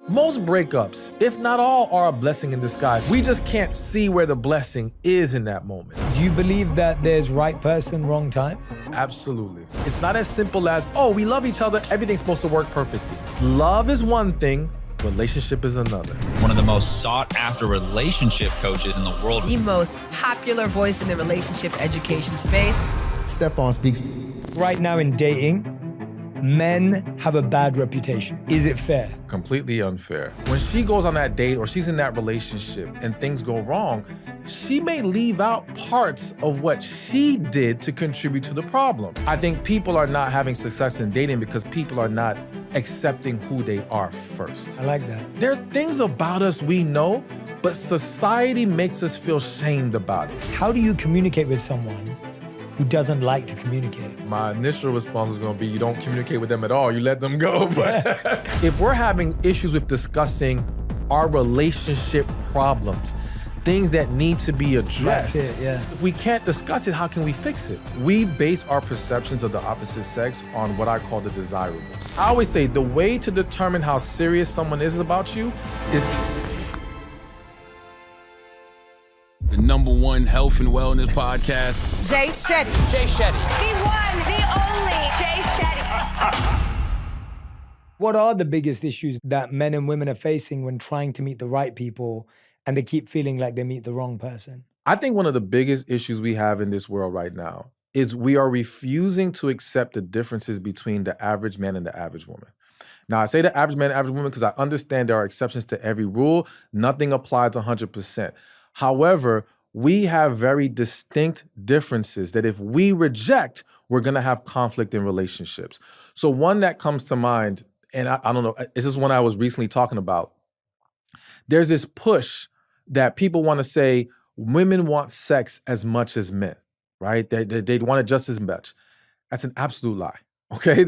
Most breakups, if not all, are a blessing in disguise. We just can't see where the blessing is in that moment. Do you believe that there's right person, wrong time? Absolutely. It's not as simple as, oh, we love each other, everything's supposed to work perfectly. Love is one thing, relationship is another. One of the most sought after relationship coaches in the world. The most popular voice in the relationship education space. Stephan speaks. Right now in dating, men have a bad reputation. Is it fair? Completely unfair. When she goes on that date or she's in that relationship and things go wrong, she may leave out parts of what she did to contribute to the problem. I think people are not having success in dating because people are not accepting who they are first. I like that. There are things about us we know, but society makes us feel shamed about it. How do you communicate with someone who doesn't like to communicate? My initial response is gonna be, you don't communicate with them at all, you let them go. But if we're having issues with discussing our relationship problems, things that need to be addressed, That's it, yeah. if we can't discuss it, how can we fix it? We base our perceptions of the opposite sex on what I call the desirables. I always say the way to determine how serious someone is about you is the #1 health and wellness podcast. Jay Shetty. Jay Shetty. The one, the only Jay Shetty. What are the biggest issues that men and women are facing when trying to meet the right people and they keep feeling like they meet the wrong person? I think one of the biggest issues we have in this world right now is we are refusing to accept the differences between the average man and the average woman. Now, I say the average man and average woman because I understand there are exceptions to every rule. Nothing applies 100%. However, we have very distinct differences that if we reject, we're gonna have conflict in relationships. So one that comes to mind, and I don't know, this is one I was recently talking about. There's this push that people wanna say women want sex as much as men, right? They want it just as much. That's an absolute lie. Okay,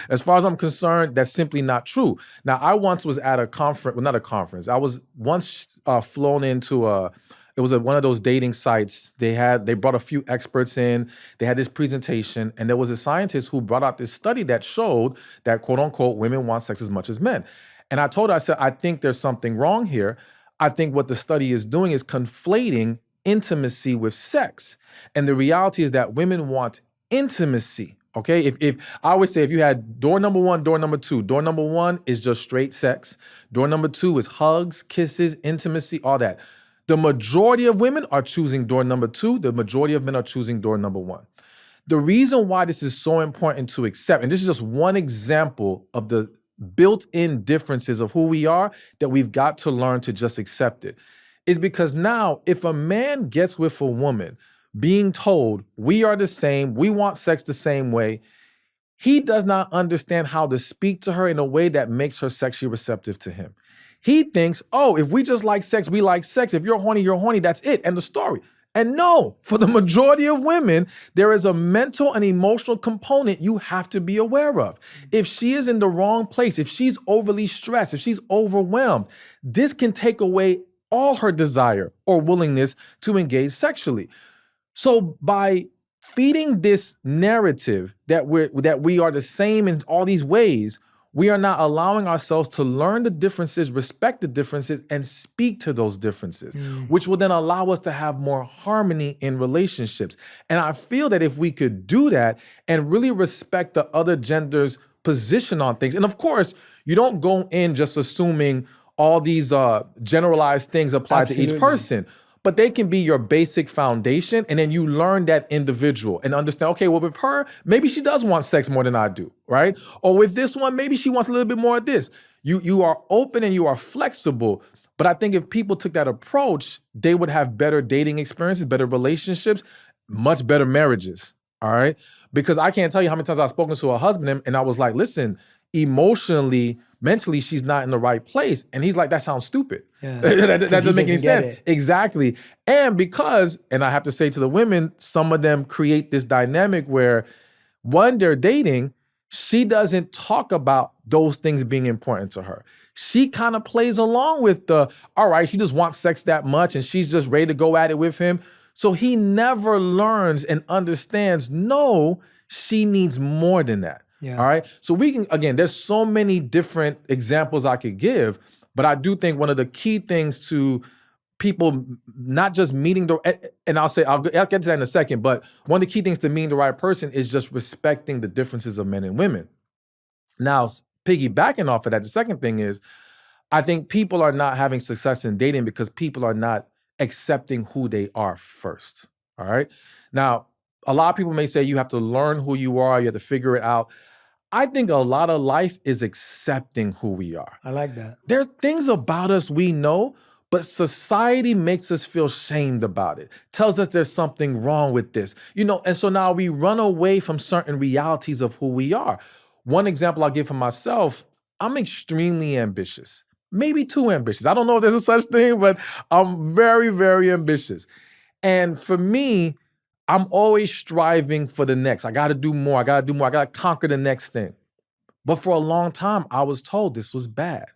as far as I'm concerned, that's simply not true. Now, I once was at a conference, well, not a conference. I was once flown into it was one of those dating sites. They brought a few experts in. They had this presentation, and there was a scientist who brought out this study that showed that, quote unquote, women want sex as much as men. And I told her, I said, I think there's something wrong here. I think what the study is doing is conflating intimacy with sex. And the reality is that women want intimacy. Okay, if I always say if you had door number 1, door number 2, door number 1 is just straight sex. Door number 2 is hugs, kisses, intimacy, all that. The majority of women are choosing door number 2. The majority of men are choosing door number 1. The reason why this is so important to accept, and this is just one example of the built-in differences of who we are that we've got to learn to just accept it, is because now if a man gets with a woman being told, we are the same, we want sex the same way, he does not understand how to speak to her in a way that makes her sexually receptive to him. He thinks, oh, if we just like sex, we like sex. If you're horny, that's it, end of story. And no, for the majority of women, there is a mental and emotional component you have to be aware of. If she is in the wrong place, if she's overly stressed, if she's overwhelmed, this can take away all her desire or willingness to engage sexually. So by feeding this narrative that we are the same in all these ways, we are not allowing ourselves to learn the differences, respect the differences, and speak to those differences, which will then allow us to have more harmony in relationships. And I feel that if we could do that and really respect the other gender's position on things, and of course, you don't go in just assuming all these generalized things apply to each person. But they can be your basic foundation, and then you learn that individual and understand, okay, well, with her, maybe she does want sex more than I do, right? Or with this one, maybe she wants a little bit more of this. You are open and you are flexible, but I think if people took that approach, they would have better dating experiences, better relationships, much better marriages, all right? Because I can't tell you how many times I've spoken to a husband and I was like, listen, emotionally, mentally, she's not in the right place. And he's like, that sounds stupid. Yeah. that doesn't make any sense. It. Exactly. And because, and I have to say to the women, some of them create this dynamic where when they're dating, she doesn't talk about those things being important to her. She kind of plays along with the, all right, she just wants sex that much and she's just ready to go at it with him. So he never learns and understands, no, she needs more than that. Yeah. All right. So we can, again, there's so many different examples I could give, But I do think one of the key things to people not just meeting and I'll get to that in a second, but one of the key things to meeting the right person is just respecting the differences of men and women. Now, piggybacking off of that, the second thing is, I think people are not having success in dating because people are not accepting who they are first, all right? Now, a lot of people may say you have to learn who you are, you have to figure it out. I think a lot of life is accepting who we are. I like that. There are things about us we know, but society makes us feel shamed about it, tells us there's something wrong with this, and so now we run away from certain realities of who we are. One example I'll give for myself, I'm extremely ambitious, maybe too ambitious. I don't know if there's a such thing, but I'm very, very ambitious. And for me, I'm always striving for the next. I got to do more. I got to conquer the next thing. But for a long time, I was told this was bad.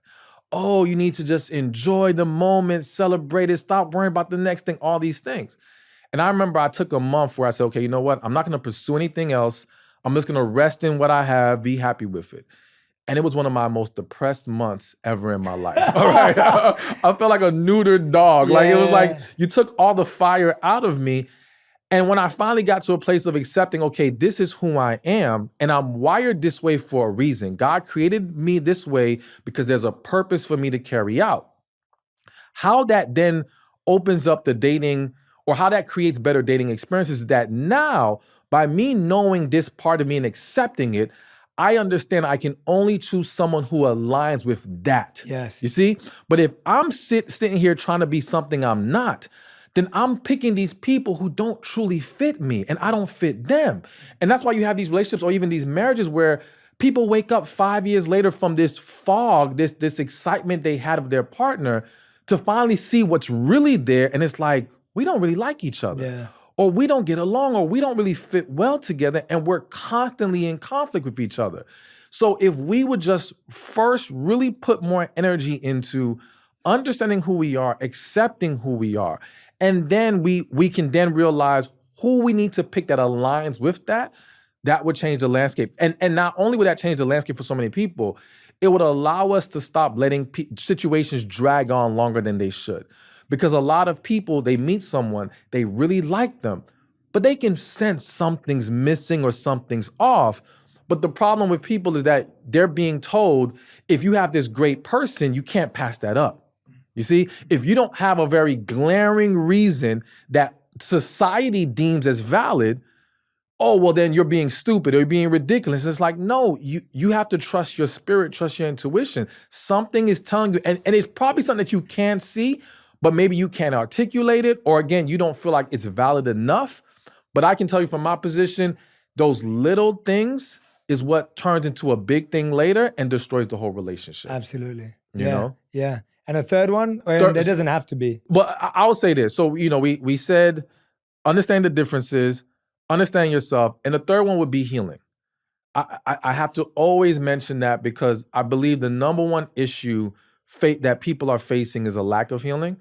Oh, you need to just enjoy the moment, celebrate it, stop worrying about the next thing, all these things. And I remember I took a month where I said, okay, you know what? I'm not going to pursue anything else. I'm just going to rest in what I have, be happy with it. And it was one of my most depressed months ever in my life. All right. I felt like a neutered dog. Yeah. Like it was like you took all the fire out of me. And when I finally got to a place of accepting, okay, this is who I am, and I'm wired this way for a reason. God created me this way because there's a purpose for me to carry out. How that then opens up the dating, or how that creates better dating experiences, is that now, by me knowing this part of me and accepting it, I understand I can only choose someone who aligns with that. Yes. You see? But if I'm sitting here trying to be something I'm not, then I'm picking these people who don't truly fit me and I don't fit them. And that's why you have these relationships or even these marriages where people wake up 5 years later from this fog, this excitement they had of their partner, to finally see what's really there. And it's like, we don't really like each other. Yeah. Or we don't get along, or we don't really fit well together, and we're constantly in conflict with each other. So if we would just first really put more energy into understanding who we are, accepting who we are, and then we can then realize who we need to pick that aligns with that would change the landscape. And not only would that change the landscape for so many people, it would allow us to stop letting situations drag on longer than they should. Because a lot of people, they meet someone, they really like them, but they can sense something's missing or something's off. But the problem with people is that they're being told, if you have this great person, you can't pass that up. You see, if you don't have a very glaring reason that society deems as valid, oh, well, then you're being stupid or you're being ridiculous. It's like, no, you have to trust your spirit, trust your intuition. Something is telling you, and it's probably something that you can't see, but maybe you can't articulate it, or again, you don't feel like it's valid enough. But I can tell you from my position, those little things is what turns into a big thing later and destroys the whole relationship. Absolutely. You know? Yeah. And a third one? There doesn't have to be. Well, I'll say this. So, we said, understand the differences, understand yourself. And the third one would be healing. I have to always mention that because I believe the number one issue that people are facing is a lack of healing.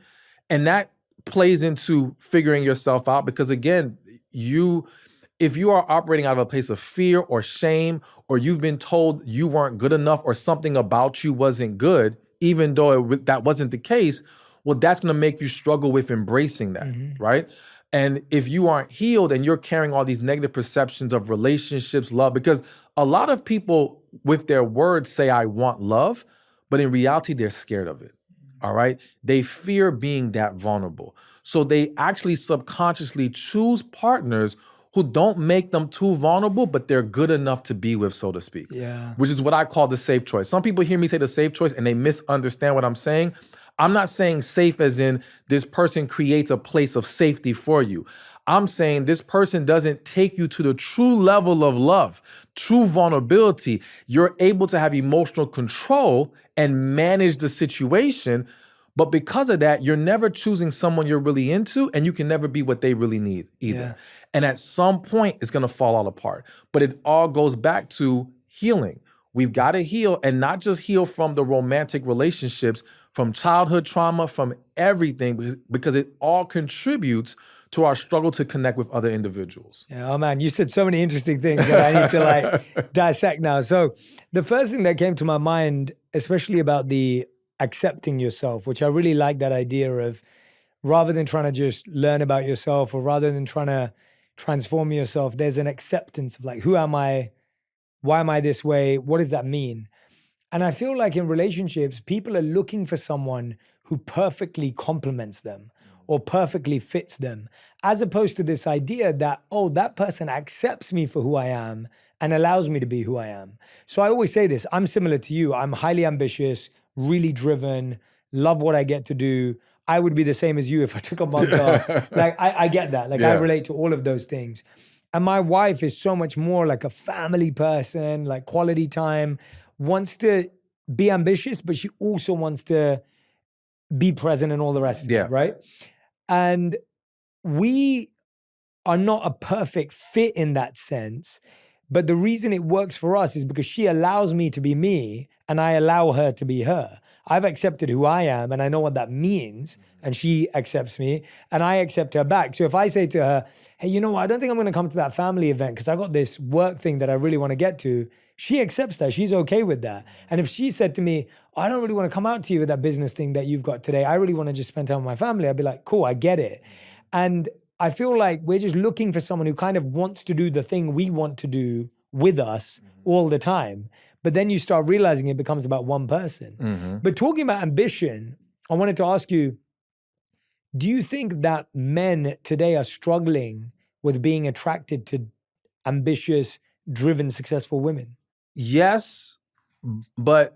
And that plays into figuring yourself out because again, if you are operating out of a place of fear or shame, or you've been told you weren't good enough or something about you wasn't good, even though that wasn't the case, well, that's going to make you struggle with embracing that, right? And if you aren't healed and you're carrying all these negative perceptions of relationships, love, because a lot of people with their words say, I want love, but in reality, they're scared of it, all right? They fear being that vulnerable. So they actually subconsciously choose partners who don't make them too vulnerable, but they're good enough to be with, so to speak. Yeah. Which is what I call the safe choice. Some people hear me say the safe choice and they misunderstand what I'm saying. I'm not saying safe as in this person creates a place of safety for you. I'm saying this person doesn't take you to the true level of love, true vulnerability. You're able to have emotional control and manage the situation. But because of that, you're never choosing someone you're really into, and you can never be what they really need either. Yeah. And at some point, it's going to fall all apart. But it all goes back to healing. We've got to heal, and not just heal from the romantic relationships, from childhood trauma, from everything, because it all contributes to our struggle to connect with other individuals. Yeah, oh man, you said so many interesting things that I need to dissect now. So the first thing that came to my mind, especially about the accepting yourself, which I really like that idea of, rather than trying to just learn about yourself or rather than trying to transform yourself, there's an acceptance of like, who am I? Why am I this way? What does that mean? And I feel like in relationships, people are looking for someone who perfectly complements them or perfectly fits them, as opposed to this idea that, oh, that person accepts me for who I am and allows me to be who I am. So I always say this, I'm similar to you. I'm highly ambitious, really driven, love what I get to do. I would be the same as you if I took a month off. Like, I get that. Like, I relate to all of those things. And my wife is so much more like a family person, like quality time, wants to be ambitious, but she also wants to be present and all the rest of it, right? And we are not a perfect fit in that sense. But the reason it works for us is because she allows me to be me and I allow her to be her. I've accepted who I am and I know what that means, and she accepts me and I accept her back. So if I say to her, hey, you know what, I don't think I'm gonna come to that family event because I got this work thing that I really wanna get to, she accepts that, she's okay with that. And if she said to me, I don't really wanna come out to you with that business thing that you've got today, I really wanna just spend time with my family, I'd be like, cool, I get it. And I feel like we're just looking for someone who kind of wants to do the thing we want to do with us all the time. But then you start realizing it becomes about one person. But talking about ambition, I wanted to ask you, do you think that men today are struggling with being attracted to ambitious, driven, successful women? Yes, but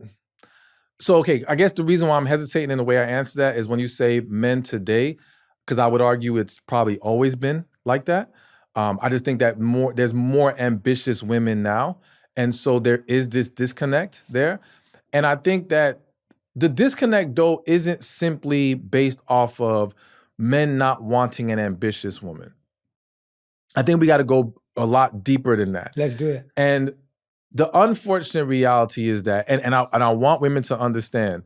so, okay, I guess the reason why I'm hesitating in the way I answer that is when you say men today, because I would argue it's probably always been like that. I just think that there's more ambitious women now. And so there is this disconnect there. And I think that the disconnect, though, isn't simply based off of men not wanting an ambitious woman. I think we got to go a lot deeper than that. Let's do it. And the unfortunate reality is that, and I want women to understand,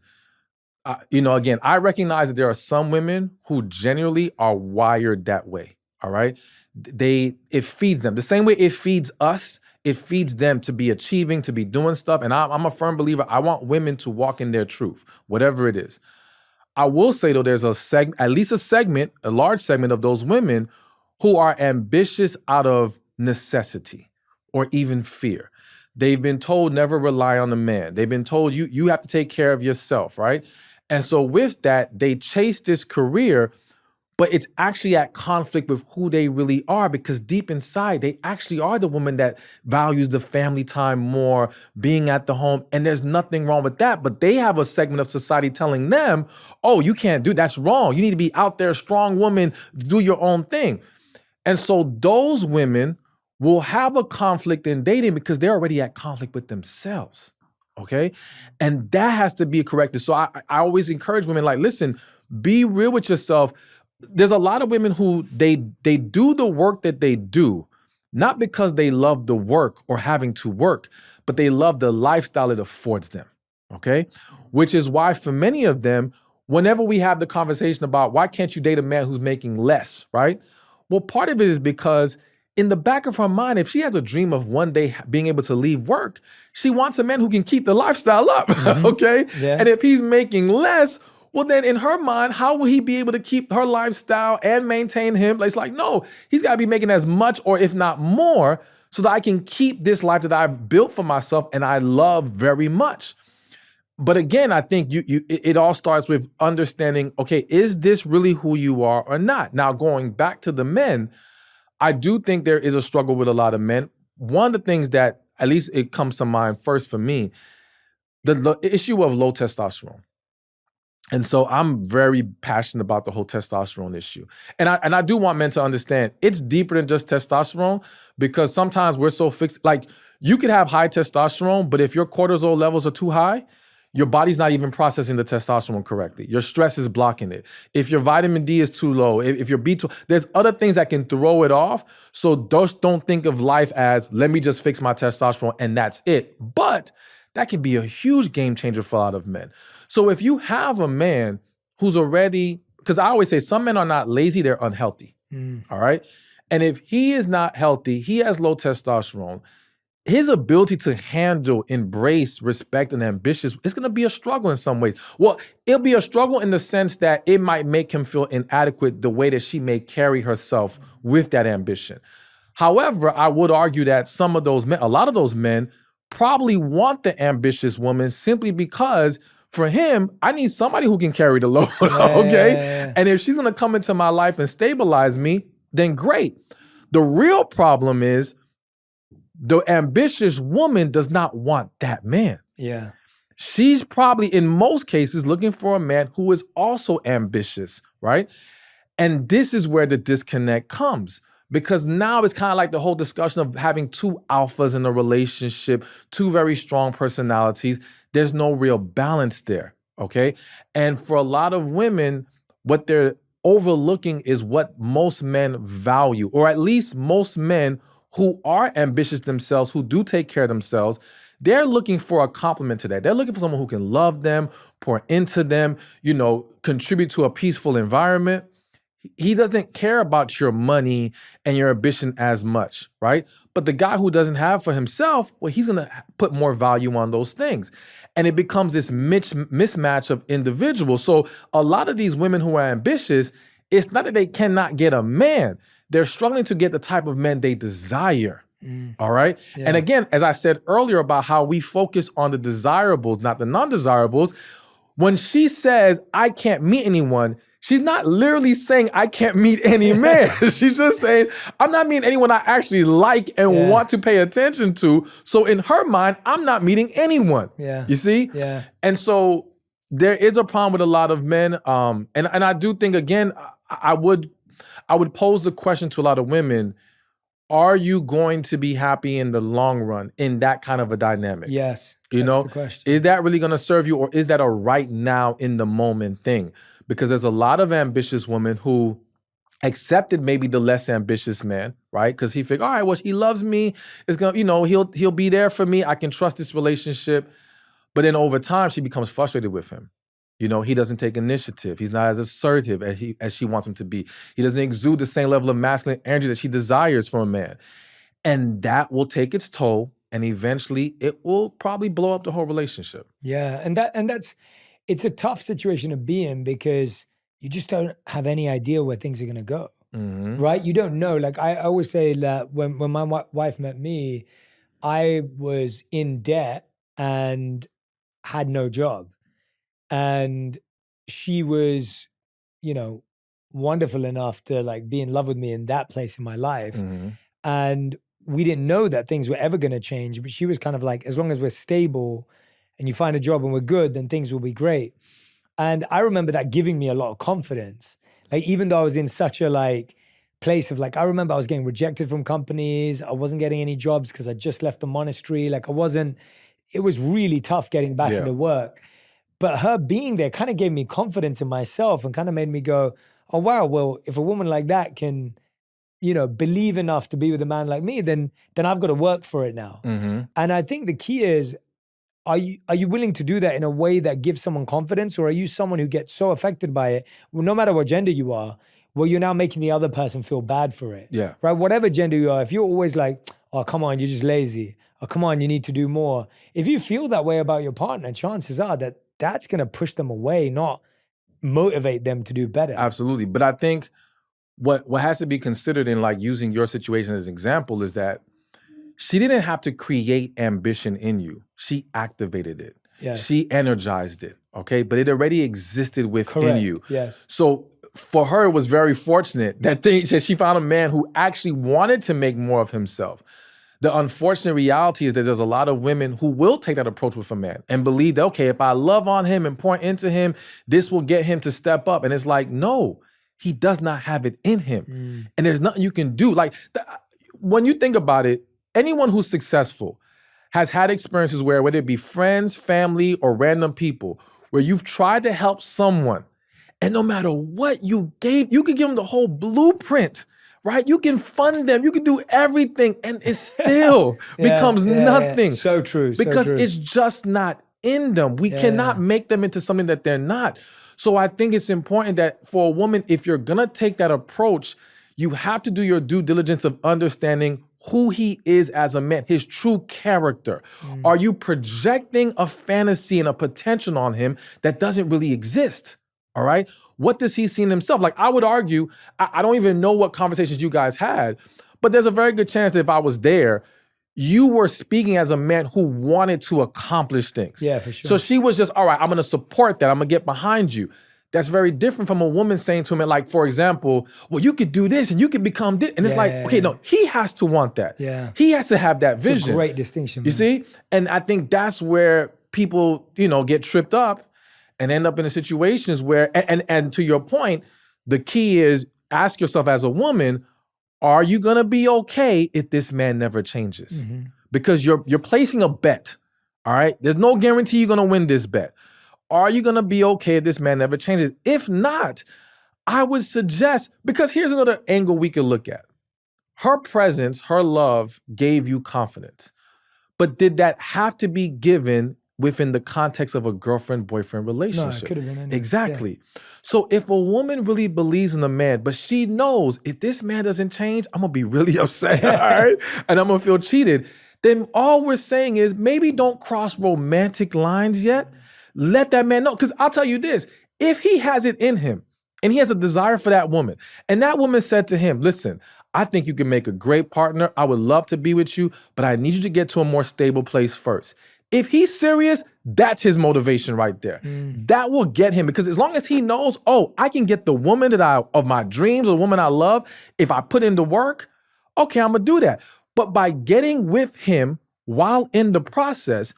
again, I recognize that there are some women who generally are wired that way, all right? It feeds them. The same way it feeds us, it feeds them to be achieving, to be doing stuff. And I'm a firm believer, I want women to walk in their truth, whatever it is. I will say, though, there's at least a large segment of those women who are ambitious out of necessity or even fear. They've been told never rely on a man. They've been told you have to take care of yourself, right? And so with that, they chase this career, but it's actually at conflict with who they really are, because deep inside, they actually are the woman that values the family time more, being at the home, and there's nothing wrong with that. But they have a segment of society telling them, oh, you can't do that's wrong. You need to be out there, strong woman, do your own thing. And so those women will have a conflict in dating because they're already at conflict with themselves. Okay. And that has to be corrected. So I always encourage women, like, listen, be real with yourself. There's a lot of women who they do the work that they do, not because they love the work or having to work, but they love the lifestyle it affords them. Okay. Which is why for many of them, whenever we have the conversation about why can't you date a man who's making less, right? Well, part of it is because in the back of her mind, if she has a dream of one day being able to leave work, she wants a man who can keep the lifestyle up, okay? Yeah. And if he's making less, well, then in her mind, how will he be able to keep her lifestyle and maintain him? It's like, no, he's got to be making as much or if not more so that I can keep this life that I've built for myself and I love very much. But again, I think it all starts with understanding, okay, is this really who you are or not? Now, going back to the men, I do think there is a struggle with a lot of men. One of the things that, at least it comes to mind first for me, the issue of low testosterone. And so I'm very passionate about the whole testosterone issue. And I do want men to understand it's deeper than just testosterone, because sometimes we're so fixed. Like, you could have high testosterone, but if your cortisol levels are too high, your body's not even processing the testosterone correctly. Your stress is blocking it. If your vitamin D is too low, if your B12, there's other things that can throw it off. So just don't think of life as, let me just fix my testosterone and that's it. But that can be a huge game changer for a lot of men. So if you have a man who's already, because I always say some men are not lazy, they're unhealthy. All right. And if he is not healthy, he has low testosterone, his ability to handle, embrace, respect, and ambitious, it's gonna be a struggle in some ways. Well, it'll be a struggle in the sense that it might make him feel inadequate the way that she may carry herself with that ambition. However, I would argue that some of those men, a lot of those men, probably want the ambitious woman simply because for him, I need somebody who can carry the load, okay? Yeah. And if she's gonna come into my life and stabilize me, then great. The real problem is the ambitious woman does not want that man. Yeah. She's probably, in most cases, looking for a man who is also ambitious, right? And this is where the disconnect comes. Because now it's kind of like the whole discussion of having two alphas in a relationship, two very strong personalities. There's no real balance there, okay? And for a lot of women, what they're overlooking is what most men value, or at least most men who are ambitious themselves, who do take care of themselves, they're looking for a complement to that. They're looking for someone who can love them, pour into them, contribute to a peaceful environment. He doesn't care about your money and your ambition as much, right? But the guy who doesn't have for himself, well, he's gonna put more value on those things. And it becomes this mismatch of individuals. So a lot of these women who are ambitious, it's not that they cannot get a man. They're struggling to get the type of men they desire. All right. Yeah. And again, as I said earlier about how we focus on the desirables, not the non-desirables, when she says, I can't meet anyone, she's not literally saying I can't meet any man. She's just saying, I'm not meeting anyone I actually like and want to pay attention to. So in her mind, I'm not meeting anyone. Yeah. You see? Yeah. And so there is a problem with a lot of men. And I do think, again, I would pose the question to a lot of women, are you going to be happy in the long run in that kind of a dynamic? Yes. You That's know, the question. is that really going to serve you, or is that a right now in the moment thing? Because there's a lot of ambitious women who accepted maybe the less ambitious man, right? Because he figured, all right, well, he loves me. It's gonna, he'll be there for me. I can trust this relationship. But then over time, she becomes frustrated with him. He doesn't take initiative. He's not as assertive as she wants him to be. He doesn't exude the same level of masculine energy that she desires from a man. And that will take its toll, and eventually it will probably blow up the whole relationship. Yeah, it's a tough situation to be in because you just don't have any idea where things are going to go, right? You don't know. Like I always say that when my wife met me, I was in debt and had no job. And she was, wonderful enough to like be in love with me in that place in my life. And we didn't know that things were ever going to change, but she was kind of like, as long as we're stable and you find a job and we're good, then things will be great. And I remember that giving me a lot of confidence. Like, even though I was in such a place of I remember I was getting rejected from companies. I wasn't getting any jobs because I just left the monastery. It was really tough getting back into work. But her being there kind of gave me confidence in myself and kind of made me go, oh, wow, well, if a woman like that can, believe enough to be with a man like me, then I've got to work for it now. And I think the key is, are you willing to do that in a way that gives someone confidence, or are you someone who gets so affected by it, well, no matter what gender you are, well, you're now making the other person feel bad for it. Yeah. Right? Whatever gender you are, if you're always like, oh, come on, you're just lazy. Oh, come on, you need to do more. If you feel that way about your partner, chances are that's going to push them away, not motivate them to do better. Absolutely. But I think what has to be considered in using your situation as an example is that she didn't have to create ambition in you. She activated it. Yes. She energized it, okay? But it already existed within Correct. you. Yes. So for her, it was very fortunate that she found a man who actually wanted to make more of himself. The unfortunate reality is that there's a lot of women who will take that approach with a man and believe that, okay, if I love on him and pour into him, this will get him to step up. And it's like, no, he does not have it in him. And there's nothing you can do. When you think about it, anyone who's successful has had experiences where, whether it be friends, family, or random people, where you've tried to help someone, and no matter what you gave, you could give them the whole blueprint. Right? You can fund them. You can do everything, and it still becomes nothing. So true. Because it's just not in them. We cannot make them into something that they're not. So I think it's important that for a woman, if you're going to take that approach, you have to do your due diligence of understanding who he is as a man, his true character? Are you projecting a fantasy and a potential on him that doesn't really exist? All right. What does he see in himself? Like, I would argue, I don't even know what conversations you guys had, but there's a very good chance that if I was there, you were speaking as a man who wanted to accomplish things. Yeah, for sure. So she was just, all right, I'm going to support that. I'm going to get behind you. That's very different from a woman saying to him, like, for example, well, you could do this and you could become this. And it's like, okay, no, he has to want that. Yeah. He has to have that It's vision. a great distinction, You man. see? And I think that's where people, get tripped up and end up in situations where, and to your point, the key is ask yourself as a woman, are you gonna be okay if this man never changes? Because you're placing a bet, all right? There's no guarantee you're gonna win this bet. Are you gonna be okay if this man never changes? If not, I would suggest, because here's another angle we could look at. Her presence, her love gave you confidence. But did that have to be given within the context of a girlfriend-boyfriend relationship? No, it could have been anything. Exactly. So if a woman really believes in a man, but she knows if this man doesn't change, I'm gonna be really upset, all right? And I'm gonna feel cheated. Then all we're saying is maybe don't cross romantic lines yet. Let that man know. Because I'll tell you this, if he has it in him and he has a desire for that woman, and that woman said to him, listen, I think you can make a great partner. I would love to be with you, but I need you to get to a more stable place first. If he's serious, that's his motivation right there. That will get him, because as long as he knows, oh, I can get the woman of my dreams, or the woman I love, if I put in the work, okay, I'm gonna do that. But by getting with him while in the process,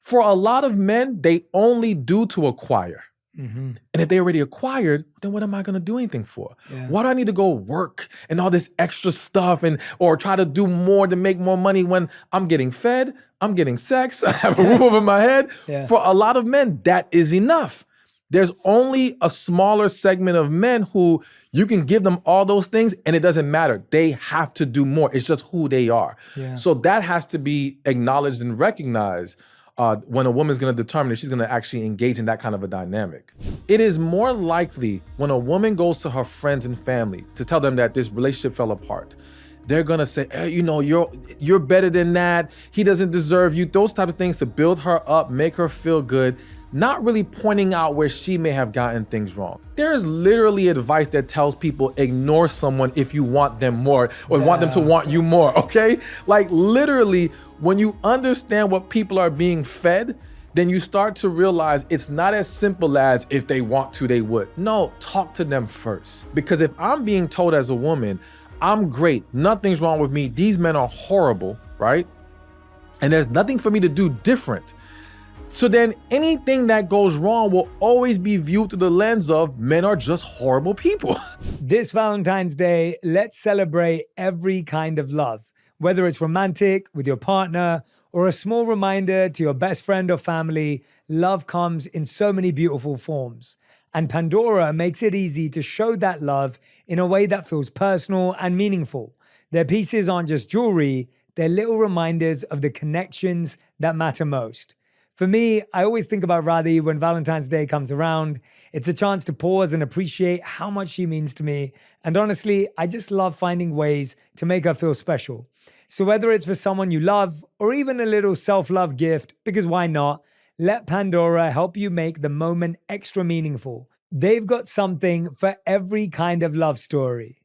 for a lot of men, they only do to acquire. And if they already acquired, then what am I gonna do anything for? Yeah. Why do I need to go work and all this extra stuff or try to do more to make more money when I'm getting fed, I'm getting sex, I have a roof over my head? Yeah. For a lot of men, that is enough. There's only a smaller segment of men who you can give them all those things and it doesn't matter. They have to do more. It's just who they are. Yeah. So that has to be acknowledged and recognized when a woman's gonna determine if she's gonna actually engage in that kind of a dynamic. It is more likely when a woman goes to her friends and family to tell them that this relationship fell apart, they're gonna say, hey, you're better than that. He doesn't deserve you. Those type of things to build her up, make her feel good, not really pointing out where she may have gotten things wrong. There is literally advice that tells people ignore someone if you want them more or want them to want you more, okay? Like literally, when you understand what people are being fed, then you start to realize it's not as simple as if they want to, they would. No, talk to them first. Because if I'm being told as a woman, I'm great, nothing's wrong with me, these men are horrible, right? And there's nothing for me to do different. So then anything that goes wrong will always be viewed through the lens of men are just horrible people. This Valentine's Day, let's celebrate every kind of love, whether it's romantic with your partner or a small reminder to your best friend or family. Love comes in so many beautiful forms. And Pandora makes it easy to show that love in a way that feels personal and meaningful. Their pieces aren't just jewelry, they're little reminders of the connections that matter most. For me, I always think about Radhi when Valentine's Day comes around. It's a chance to pause and appreciate how much she means to me. And honestly, I just love finding ways to make her feel special. So whether it's for someone you love or even a little self-love gift, because why not? Let Pandora help you make the moment extra meaningful. They've got something for every kind of love story.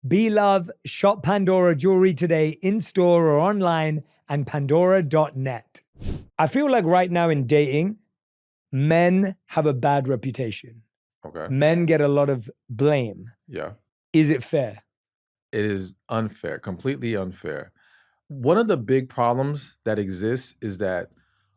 Be love, shop Pandora jewelry today in store or online and pandora.net. I feel like right now in dating, men have a bad reputation. Okay. Men get a lot of blame. Yeah. Is it fair? It is unfair, completely unfair. One of the big problems that exists is that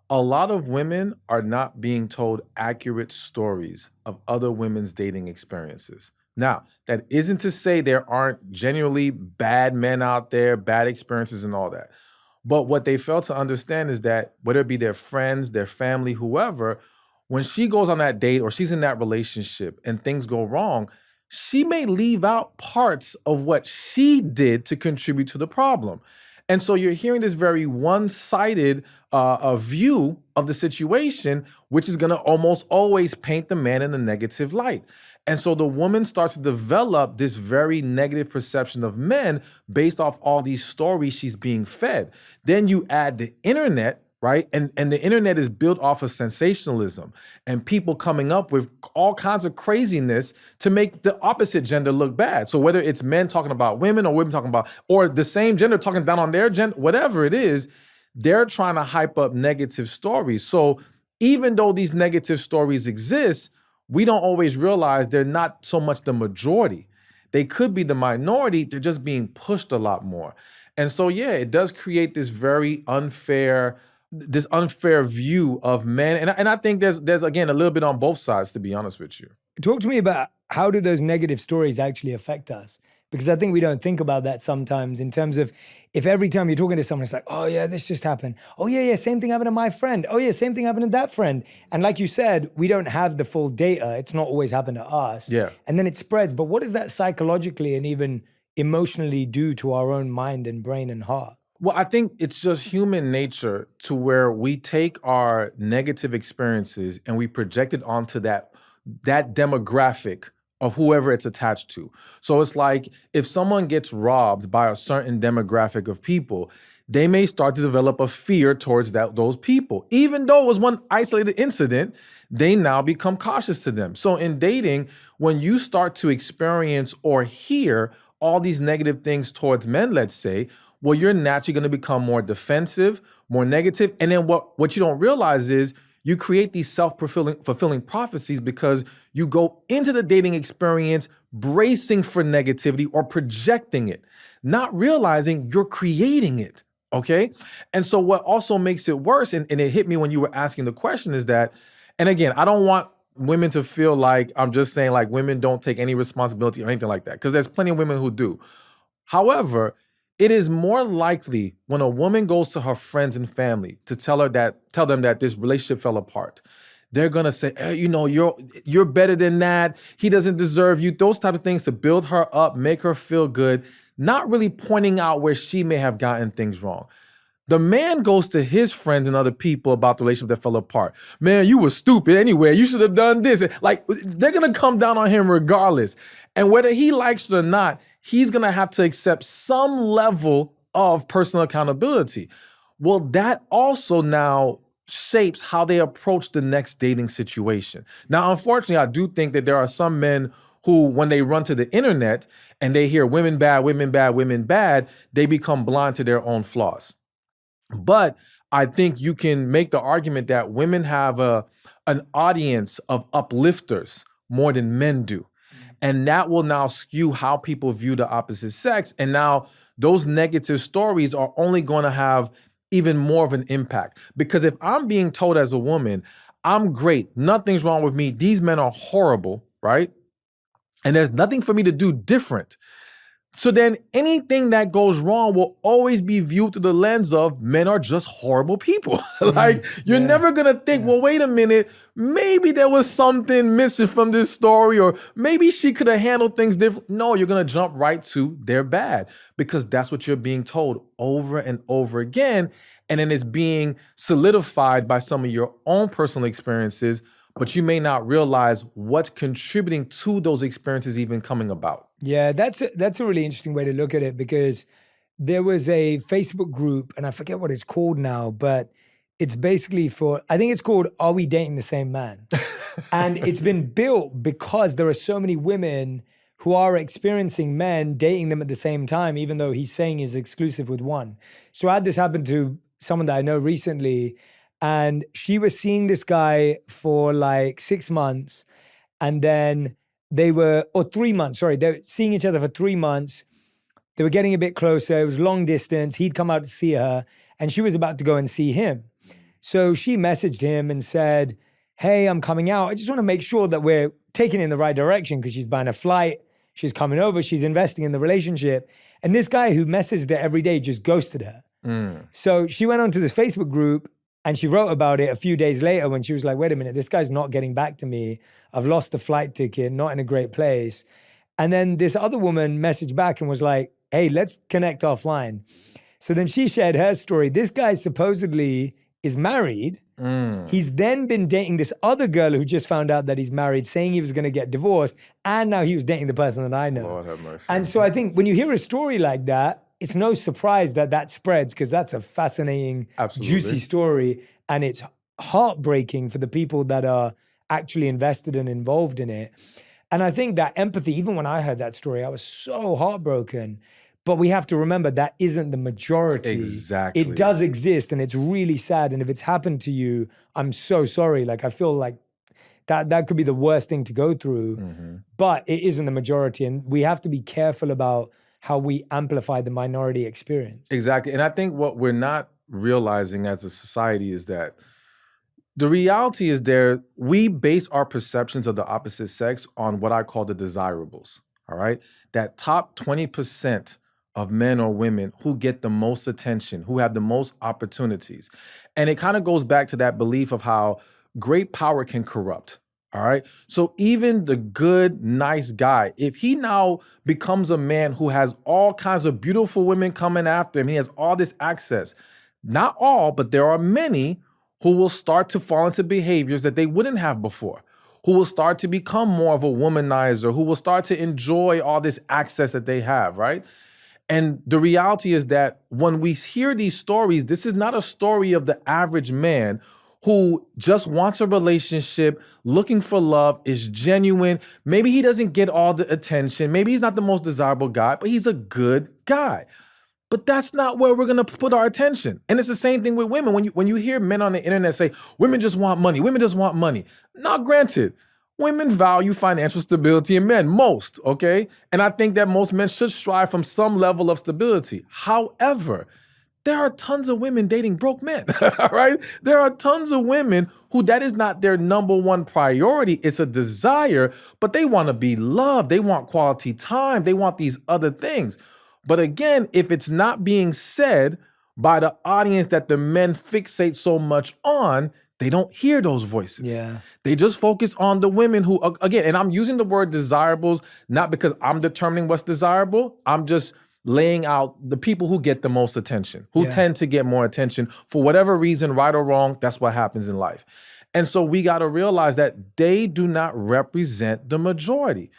a lot of women are not being told accurate stories of other women's dating experiences. Now, that isn't to say there aren't genuinely bad men out there, bad experiences and all that. But what they fail to understand is that whether it be their friends, their family, whoever, when she goes on that date or she's in that relationship and things go wrong, she may leave out parts of what she did to contribute to the problem. And so you're hearing this very one-sided view of the situation, which is going to almost always paint the man in a negative light. And so the woman starts to develop this very negative perception of men based off all these stories she's being fed. Then you add the internet, right? And the internet is built off of sensationalism and people coming up with all kinds of craziness to make the opposite gender look bad. So whether it's men talking about women or women talking about, or the same gender talking down on their gender, whatever it is, they're trying to hype up negative stories. So even though these negative stories exist, we don't always realize they're not so much the majority. They could be the minority, they're just being pushed a lot more. And so, yeah, it does create this very unfair view of men. And I think there's again, a little bit on both sides, to be honest with you. Talk to me about how do those negative stories actually affect us? Because I think we don't think about that sometimes in terms of if every time you're talking to someone, it's like, oh yeah, this just happened. Oh yeah, same thing happened to my friend. Oh yeah, same thing happened to that friend. And like you said, we don't have the full data. It's not always happened to us. Yeah. And then it spreads. But what does that psychologically and even emotionally do to our own mind and brain and heart? Well, I think it's just human nature to where we take our negative experiences and we project it onto that demographic of whoever it's attached to. So it's like if someone gets robbed by a certain demographic of people, they may start to develop a fear towards those people. Even though it was one isolated incident, they now become cautious to them. So in dating, when you start to experience or hear all these negative things towards men, let's say, well, you're naturally going to become more defensive, more negative. And then what you don't realize is you create these self-fulfilling prophecies because you go into the dating experience bracing for negativity or projecting it, not realizing you're creating it, okay? And so what also makes it worse, and it hit me when you were asking the question, is that, and again, I don't want women to feel like I'm just saying like women don't take any responsibility or anything like that, because there's plenty of women who do. However, it is more likely when a woman goes to her friends and family to tell them that this relationship fell apart, they're gonna say, hey, you're better than that. He doesn't deserve you. Those type of things to build her up, make her feel good, not really pointing out where she may have gotten things wrong. The man goes to his friends and other people about the relationship that fell apart. Man, you were stupid anyway. You should have done this. Like, they're gonna come down on him regardless. And whether he likes it or not, he's gonna have to accept some level of personal accountability. Well, that also now shapes how they approach the next dating situation. Now, unfortunately, I do think that there are some men who, when they run to the internet and they hear women bad, women bad, women bad, they become blind to their own flaws. But I think you can make the argument that women have an audience of uplifters more than men do. And that will now skew how people view the opposite sex. And now those negative stories are only going to have even more of an impact. Because if I'm being told as a woman, I'm great, nothing's wrong with me, these men are horrible, right? And there's nothing for me to do different. So then anything that goes wrong will always be viewed through the lens of men are just horrible people. Like, you're never gonna think, well, wait a minute, maybe there was something missing from this story, or maybe she could have handled things different. No, you're gonna jump right to they're bad, because that's what you're being told over and over again. And then it's being solidified by some of your own personal experiences, but you may not realize what's contributing to those experiences even coming about. Yeah, that's a really interesting way to look at it, because there was a Facebook group, and I forget what it's called now, but it's basically I think it's called Are We Dating the Same Man? And it's been built because there are so many women who are experiencing men dating them at the same time, even though he's saying he's exclusive with one. So I had this happen to someone that I know recently, and she was seeing this guy for like 6 months, and then they were 3 months, they were seeing each other for 3 months. They were getting a bit closer. It was long distance. He'd come out to see her, and she was about to go and see him. So she messaged him and said, hey, I'm coming out. I just want to make sure that we're taking it in the right direction, because she's buying a flight, she's coming over, she's investing in the relationship. And this guy who messaged her every day just ghosted her. So she went onto this Facebook group, and she wrote about it a few days later when she was like, wait a minute, this guy's not getting back to me. I've lost the flight ticket, not in a great place. And then this other woman messaged back and was like, hey, let's connect offline. So then she shared her story. This guy supposedly is married. He's then been dating this other girl who just found out that he's married, saying he was going to get divorced. And now he was dating the person that I know. Lord have mercy. And so I think when you hear a story like that, it's no surprise that that spreads, because that's a fascinating, juicy story. And it's heartbreaking for the people that are actually invested and involved in it. And I think that empathy, even when I heard that story, I was so heartbroken. But we have to remember that isn't the majority. Exactly. It does exist, and it's really sad. And if it's happened to you, I'm so sorry. Like, I feel like that could be the worst thing to go through. But it isn't the majority. And we have to be careful about how we amplify the minority experience. Exactly. And I think what we're not realizing as a society is that the reality is we base our perceptions of the opposite sex on what I call the desirables, all right? That top 20% of men or women who get the most attention, who have the most opportunities. And it kind of goes back to that belief of how great power can corrupt, all right? So even the good, nice guy, if he now becomes a man who has all kinds of beautiful women coming after him, he has all this access, not all, but there are many who will start to fall into behaviors that they wouldn't have before, who will start to become more of a womanizer, who will start to enjoy all this access that they have, right? And the reality is that when we hear these stories, this is not a story of the average man who just wants a relationship, looking for love, is genuine. Maybe he doesn't get all the attention. Maybe he's not the most desirable guy, but he's a good guy. But that's not where we're gonna put our attention. And it's the same thing with women. When you hear men on the internet say, women just want money, women just want money. Now, granted, women value financial stability in men, most, okay? And I think that most men should strive from some level of stability. However, there are tons of women dating broke men, all right? There are tons of women who that is not their number one priority. It's a desire, but they wanna be loved. They want quality time. They want these other things. But again, if it's not being said by the audience that the men fixate so much on, they don't hear those voices. Yeah. They just focus on the women who, again, and I'm using the word desirables, not because I'm determining what's desirable. I'm just laying out the people who get the most attention, who tend to get more attention for whatever reason, right or wrong. That's what happens in life. And so we got to realize that they do not represent the majority.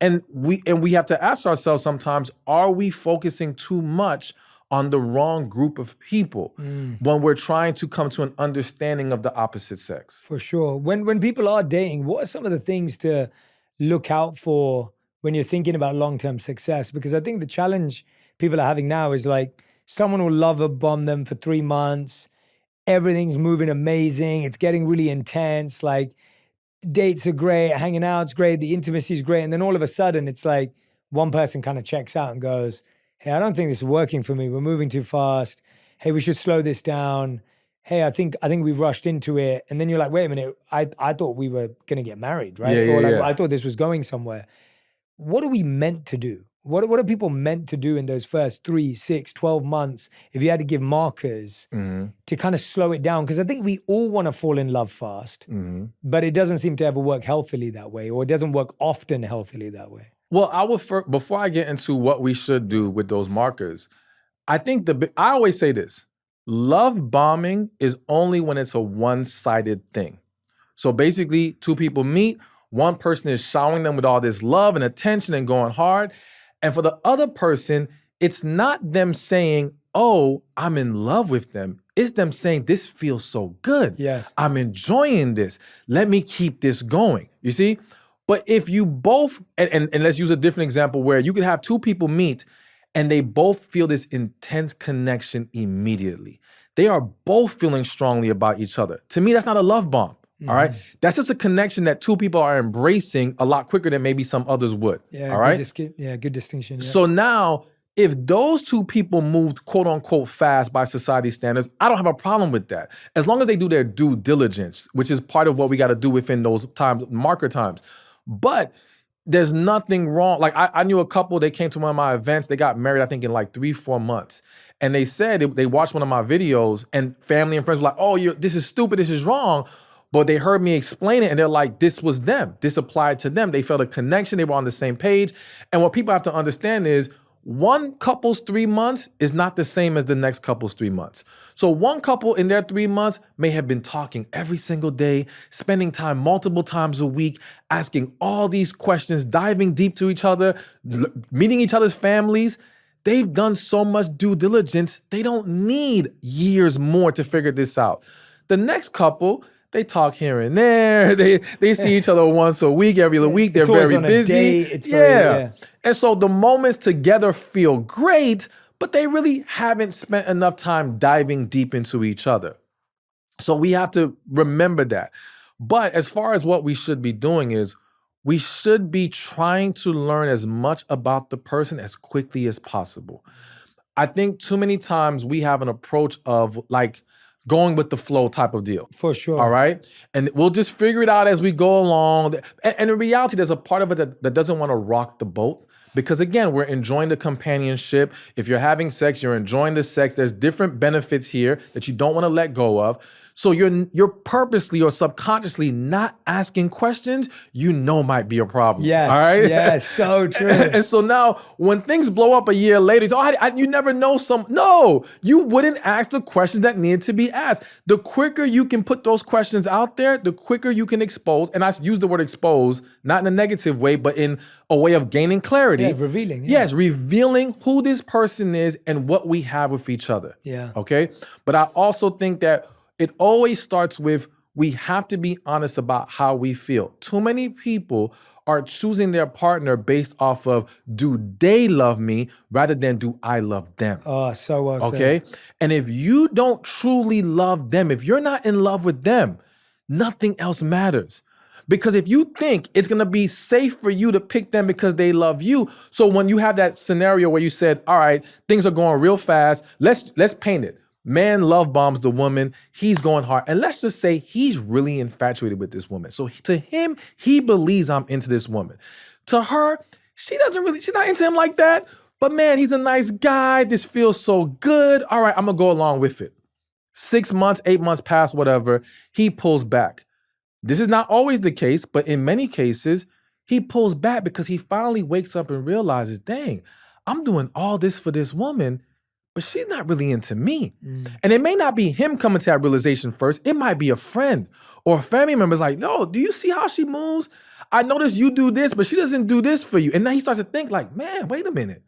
And we have to ask ourselves sometimes, are we focusing too much on the wrong group of people when we're trying to come to an understanding of the opposite sex? For sure. When people are dating, what are some of the things to look out for when you're thinking about long-term success? Because I think the challenge people are having now is like, someone will lover bomb them for 3 months, everything's moving amazing, it's getting really intense, like, dates are great, hanging out's great, the intimacy is great, and then all of a sudden it's like one person kind of checks out and goes, hey, I don't think this is working for me. We're moving too fast. Hey, we should slow this down. Hey, I think we rushed into it. And then you're like, wait a minute, I thought we were gonna get married, right? I thought this was going somewhere. What are we meant to do? What are people meant to do in those first 3, 6, 12 months, if you had to give markers to kind of slow it down? Because I think we all want to fall in love fast, but it doesn't seem to ever work healthily that way, or it doesn't work often healthily that way. Well, before I get into what we should do with those markers, I think I always say this, love bombing is only when it's a one-sided thing. So basically, two people meet, one person is showering them with all this love and attention and going hard. And for the other person, it's not them saying, oh, I'm in love with them. It's them saying, this feels so good. Yes. I'm enjoying this. Let me keep this going. You see? But if you both, and let's use a different example where you could have two people meet and they both feel this intense connection immediately. They are both feeling strongly about each other. To me, that's not a love bomb. All right. That's just a connection that two people are embracing a lot quicker than maybe some others would. Yeah. All right. Good distinction. Yeah. So now, if those two people moved quote unquote fast by society standards, I don't have a problem with that. As long as they do their due diligence, which is part of what we got to do within those times, marker times. But there's nothing wrong. Like I knew a couple, they came to one of my events, they got married, I think in like 3-4 months. And they said they watched one of my videos and family and friends were like, oh, this is stupid, this is wrong. But they heard me explain it and they're like, this was them. This applied to them. They felt a connection. They were on the same page. And what people have to understand is one couple's 3 months is not the same as the next couple's 3 months. So one couple in their 3 months may have been talking every single day, spending time multiple times a week, asking all these questions, diving deep to each other, meeting each other's families. They've done so much due diligence, they don't need years more to figure this out. The next couple, they talk here and there. They see each other once a week, every other week. They're It's always very on a busy. date. It's very. And so the moments together feel great, but they really haven't spent enough time diving deep into each other. So we have to remember that. But as far as what we should be doing is, we should be trying to learn as much about the person as quickly as possible. I think too many times we have an approach of like going with the flow type of deal. For sure. All right? And we'll just figure it out as we go along. And in reality, there's a part of it that doesn't want to rock the boat. Because again, we're enjoying the companionship. If you're having sex, you're enjoying the sex. There's different benefits here that you don't want to let go of. So you're purposely or subconsciously not asking questions you know might be a problem. Yes. All right? Yes. So true. And so now when things blow up a year later, it's, you never know No, you wouldn't ask the questions that needed to be asked. The quicker you can put those questions out there, the quicker you can expose. And I use the word expose, not in a negative way, but in a way of gaining clarity. Yeah, revealing. Yeah. Yes, revealing who this person is and what we have with each other. Yeah. Okay? But I also think that it always starts with, we have to be honest about how we feel. Too many people are choosing their partner based off of, do they love me rather than do I love them? Oh, so well said. Okay? And if you don't truly love them, if you're not in love with them, nothing else matters. Because if you think it's gonna be safe for you to pick them because they love you, so when you have that scenario where you said, all right, things are going real fast, let's paint it. Man love bombs the woman, he's going hard. And let's just say he's really infatuated with this woman. So to him, he believes I'm into this woman. To her, she's not into him like that, but man, he's a nice guy, this feels so good. All right, I'm gonna go along with it. 6 months, 8 months pass, whatever, he pulls back. This is not always the case, but in many cases, he pulls back because he finally wakes up and realizes, dang, I'm doing all this for this woman, but she's not really into me. And it may not be him coming to that realization first. It might be a friend or a family member's like, no, do you see how she moves? I notice you do this, but she doesn't do this for you. And then he starts to think like, man, wait a minute.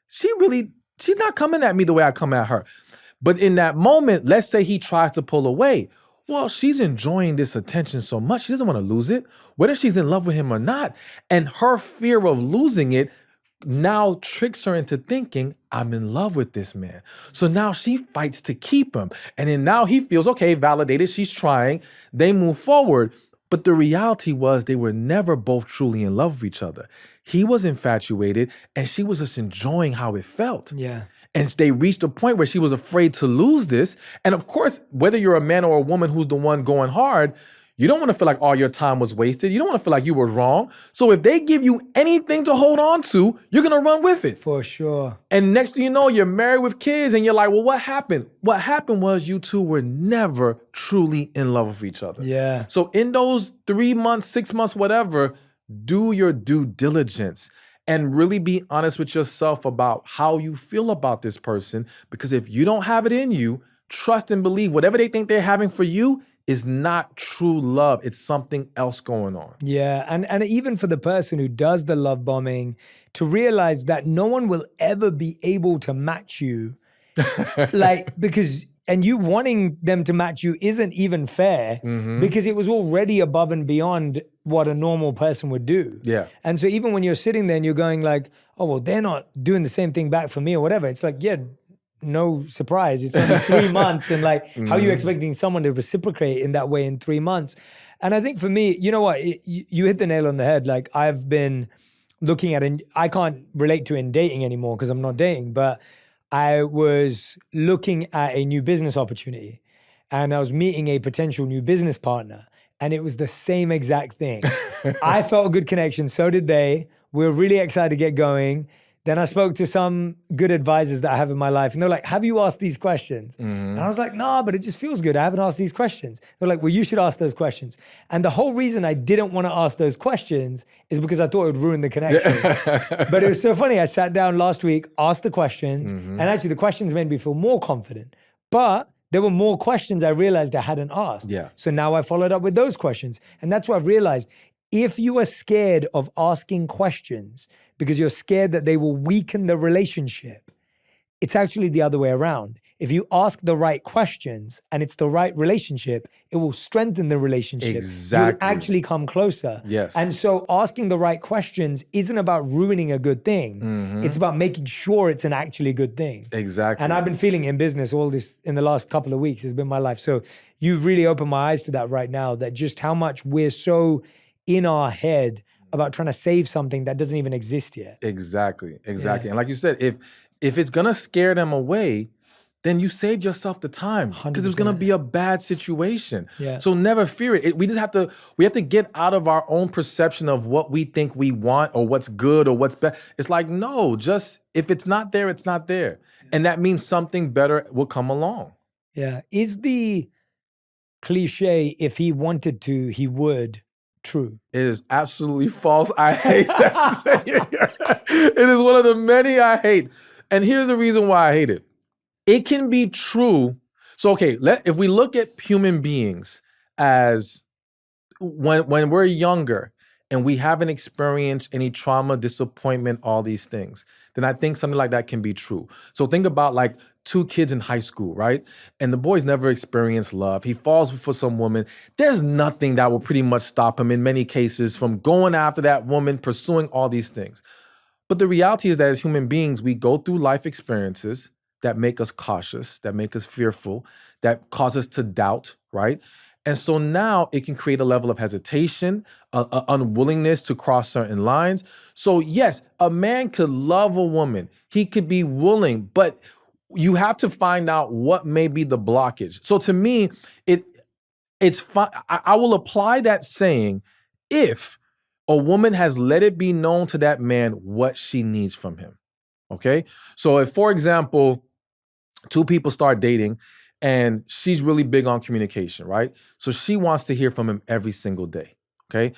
She's not coming at me the way I come at her. But in that moment, let's say he tries to pull away. Well, she's enjoying this attention so much, she doesn't want to lose it, whether she's in love with him or not. And her fear of losing it now tricks her into thinking, I'm in love with this man. So now she fights to keep him. And then now he feels, okay, validated, she's trying, they move forward. But the reality was they were never both truly in love with each other. He was infatuated and she was just enjoying how it felt. Yeah. And they reached a point where she was afraid to lose this. And of course, whether you're a man or a woman who's the one going hard, you don't want to feel like all your time was wasted. You don't want to feel like you were wrong. So if they give you anything to hold on to, you're going to run with it. For sure. And next thing you know, you're married with kids and you're like, well, what happened? What happened was you two were never truly in love with each other. Yeah. So in those 3 months, 6 months, whatever, do your due diligence and really be honest with yourself about how you feel about this person. Because if you don't have it in you, trust and believe whatever they think they're having for you is not true love. It's something else going on. Yeah, and even for the person who does the love bombing, to realize that no one will ever be able to match you. Because you wanting them to match you isn't even fair because it was already above and beyond what a normal person would do. Yeah. And so even when you're sitting there and you're going like, oh, well, they're not doing the same thing back for me or whatever. It's like, yeah, no surprise. It's only 3 months. And like, how are you expecting someone to reciprocate in that way in 3 months? And I think for me, you know what? You hit the nail on the head. Like I've been looking at, and I can't relate to in dating anymore because I'm not dating, but I was looking at a new business opportunity and I was meeting a potential new business partner. And it was the same exact thing. I felt a good connection. So did they. We were really excited to get going. Then I spoke to some good advisors that I have in my life, and they're like, have you asked these questions? And I was like, nah, but it just feels good. I haven't asked these questions. They're like, well, you should ask those questions. And the whole reason I didn't want to ask those questions is because I thought it would ruin the connection. But it was so funny. I sat down last week, asked the questions, and actually the questions made me feel more confident. But there were more questions I realized I hadn't asked. Yeah. So now I followed up with those questions. And that's what I've realized. If you are scared of asking questions because you're scared that they will weaken the relationship, it's actually the other way around. If you ask the right questions and it's the right relationship, it will strengthen the relationship. Exactly. You'll actually come closer. Yes. And so asking the right questions isn't about ruining a good thing. It's about making sure it's an actually good thing. Exactly. And I've been feeling in business all this in the last couple of weeks. It's been my life. So you've really opened my eyes to that right now, that just how much we're so in our head about trying to save something that doesn't even exist yet. Exactly. Yeah. And like you said, if it's gonna scare them away, then you saved yourself the time, because it was gonna 100%. be a bad situation. Yeah. So never fear it. We have to get out of our own perception of what we think we want or what's good or what's bad. It's like, no, just if it's not there, it's not there. And that means something better will come along. Yeah. Is the cliche, if he wanted to, he would, true? It is absolutely false. I hate that saying. It is one of the many I hate. And here's the reason why I hate it. It can be true. So, okay, if we look at human beings as when we're younger and we haven't experienced any trauma, disappointment, all these things, then I think something like that can be true. So think about like two kids in high school, right? And the boy's never experienced love. He falls for some woman. There's nothing that will pretty much stop him in many cases from going after that woman, pursuing all these things. But the reality is that as human beings, we go through life experiences that make us cautious, that make us fearful, that cause us to doubt, right? And so now it can create a level of hesitation, unwillingness to cross certain lines. So yes, a man could love a woman. He could be willing, but you have to find out what may be the blockage. So to me, it's fine. I will apply that saying if a woman has let it be known to that man what she needs from him. Okay? So if, for example, two people start dating and she's really big on communication, right? So she wants to hear from him every single day, okay?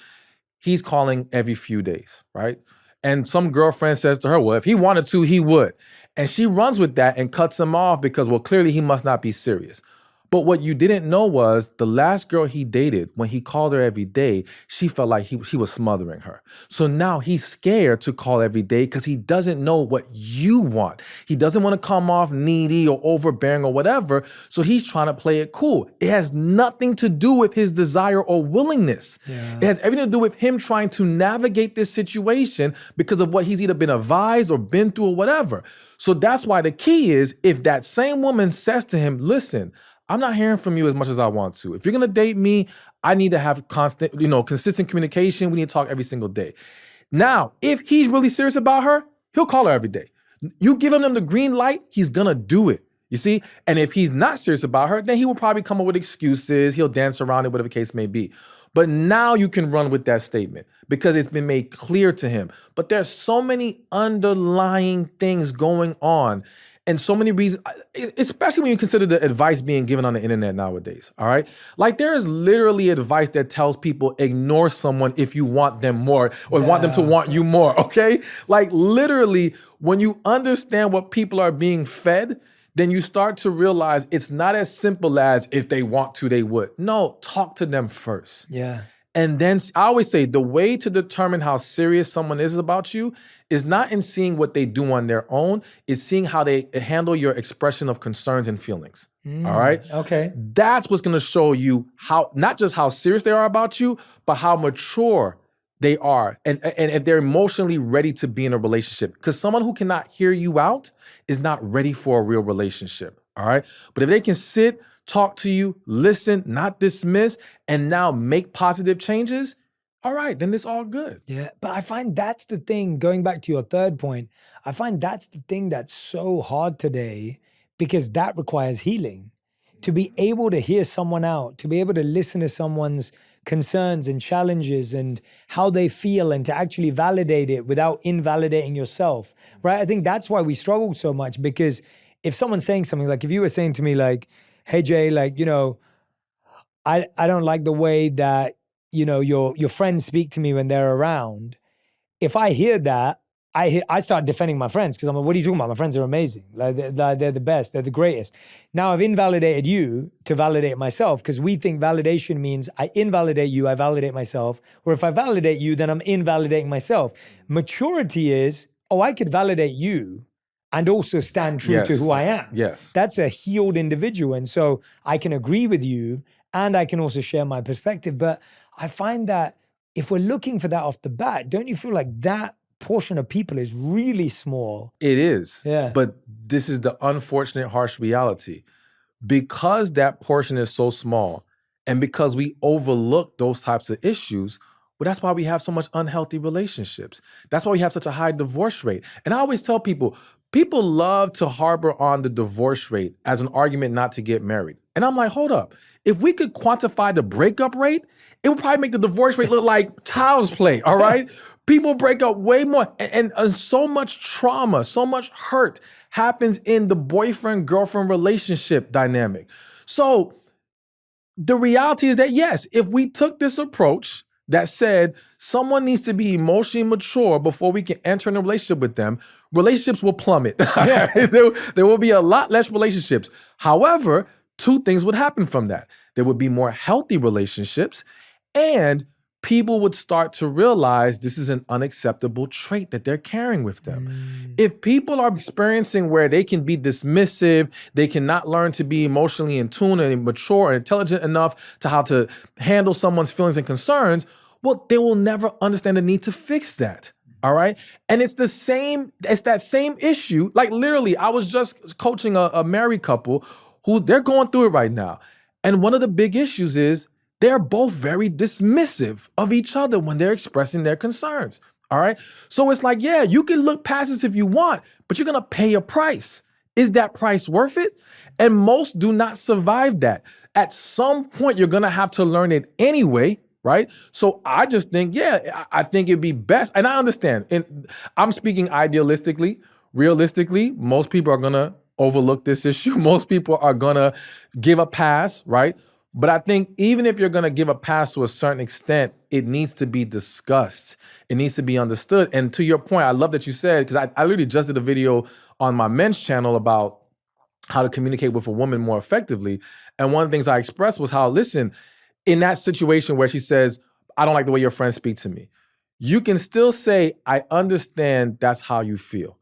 He's calling every few days, right? And some girlfriend says to her, well, if he wanted to, he would. And she runs with that and cuts him off because, well, clearly he must not be serious. But what you didn't know was the last girl he dated, when he called her every day, she felt like he was smothering her. So now he's scared to call every day because he doesn't know what you want. He doesn't want to come off needy or overbearing or whatever. So he's trying to play it cool. It has nothing to do with his desire or willingness. Yeah. It has everything to do with him trying to navigate this situation because of what he's either been advised or been through or whatever. So that's why the key is if that same woman says to him, listen, I'm not hearing from you as much as I want to. If you're gonna date me, I need to have consistent communication. We need to talk every single day. Now, if he's really serious about her, he'll call her every day. You give him the green light, he's gonna do it. You see? And if he's not serious about her, then he will probably come up with excuses. He'll dance around it, whatever the case may be. But now you can run with that statement because it's been made clear to him. But there's so many underlying things going on and so many reasons, especially when you consider the advice being given on the internet nowadays, all right? Like there is literally advice that tells people ignore someone if you want them more or want them to want you more, okay? Like literally, when you understand what people are being fed, then you start to realize it's not as simple as if they want to, they would. No, talk to them first. Yeah. And then I always say the way to determine how serious someone is about you is not in seeing what they do on their own, it's seeing how they handle your expression of concerns and feelings. All right? Okay. That's what's gonna show you how, not just how serious they are about you, but how mature they are and if they're emotionally ready to be in a relationship. Because someone who cannot hear you out is not ready for a real relationship. All right? But if they can sit, talk to you, listen, not dismiss, and now make positive changes, all right, then it's all good. Yeah, but I find that's the thing, going back to your third point, I find that's the thing that's so hard today because that requires healing. To be able to hear someone out, to be able to listen to someone's concerns and challenges and how they feel, and to actually validate it without invalidating yourself, right? I think that's why we struggle so much, because if someone's saying something, like if you were saying to me like, hey Jay, like, I don't like the way that, your friends speak to me when they're around. If I hear that, I start defending my friends, because I'm like, what are you talking about? My friends are amazing. Like they're the best. They're the greatest. Now I've invalidated you to validate myself, because we think validation means I invalidate you, I validate myself. Or if I validate you, then I'm invalidating myself. Maturity is, I could validate you and also stand true to who I am. Yes. That's a healed individual. And so I can agree with you and I can also share my perspective. But I find that if we're looking for that off the bat, don't you feel like that portion of people is really small? It is. Yeah. But this is the unfortunate, harsh reality. Because that portion is so small, and because we overlook those types of issues, well, that's why we have so much unhealthy relationships. That's why we have such a high divorce rate. And I always tell people love to harbor on the divorce rate as an argument not to get married. And I'm like, hold up. If we could quantify the breakup rate, it would probably make the divorce rate look like child's play, all right? People break up way more, and so much trauma, so much hurt happens in the boyfriend-girlfriend relationship dynamic. So the reality is that, yes, if we took this approach that said someone needs to be emotionally mature before we can enter in a relationship with them, relationships will plummet. Yeah. There will be a lot less relationships. However, two things would happen from that. There would be more healthy relationships, and people would start to realize this is an unacceptable trait that they're carrying with them. If people are experiencing where they can be dismissive, they cannot learn to be emotionally in tune and mature and intelligent enough to how to handle someone's feelings and concerns, well, they will never understand the need to fix that. All right. And it's that same issue. Like literally, I was just coaching a married couple who they're going through it right now. And one of the big issues is they're both very dismissive of each other when they're expressing their concerns. All right. So it's like, yeah, you can look past this if you want, but you're going to pay a price. Is that price worth it? And most do not survive that. At some point, you're going to have to learn it anyway. Right. So I just think, I think it'd be best. And I understand. And I'm speaking idealistically. Realistically, most people are going to overlook this issue. Most people are going to give a pass. Right. But I think even if you're going to give a pass to a certain extent, it needs to be discussed. It needs to be understood. And to your point, I love that you said, because I literally just did a video on my men's channel about how to communicate with a woman more effectively. And one of the things I expressed was how, listen, in that situation where she says, I don't like the way your friends speak to me, you can still say, I understand that's how you feel.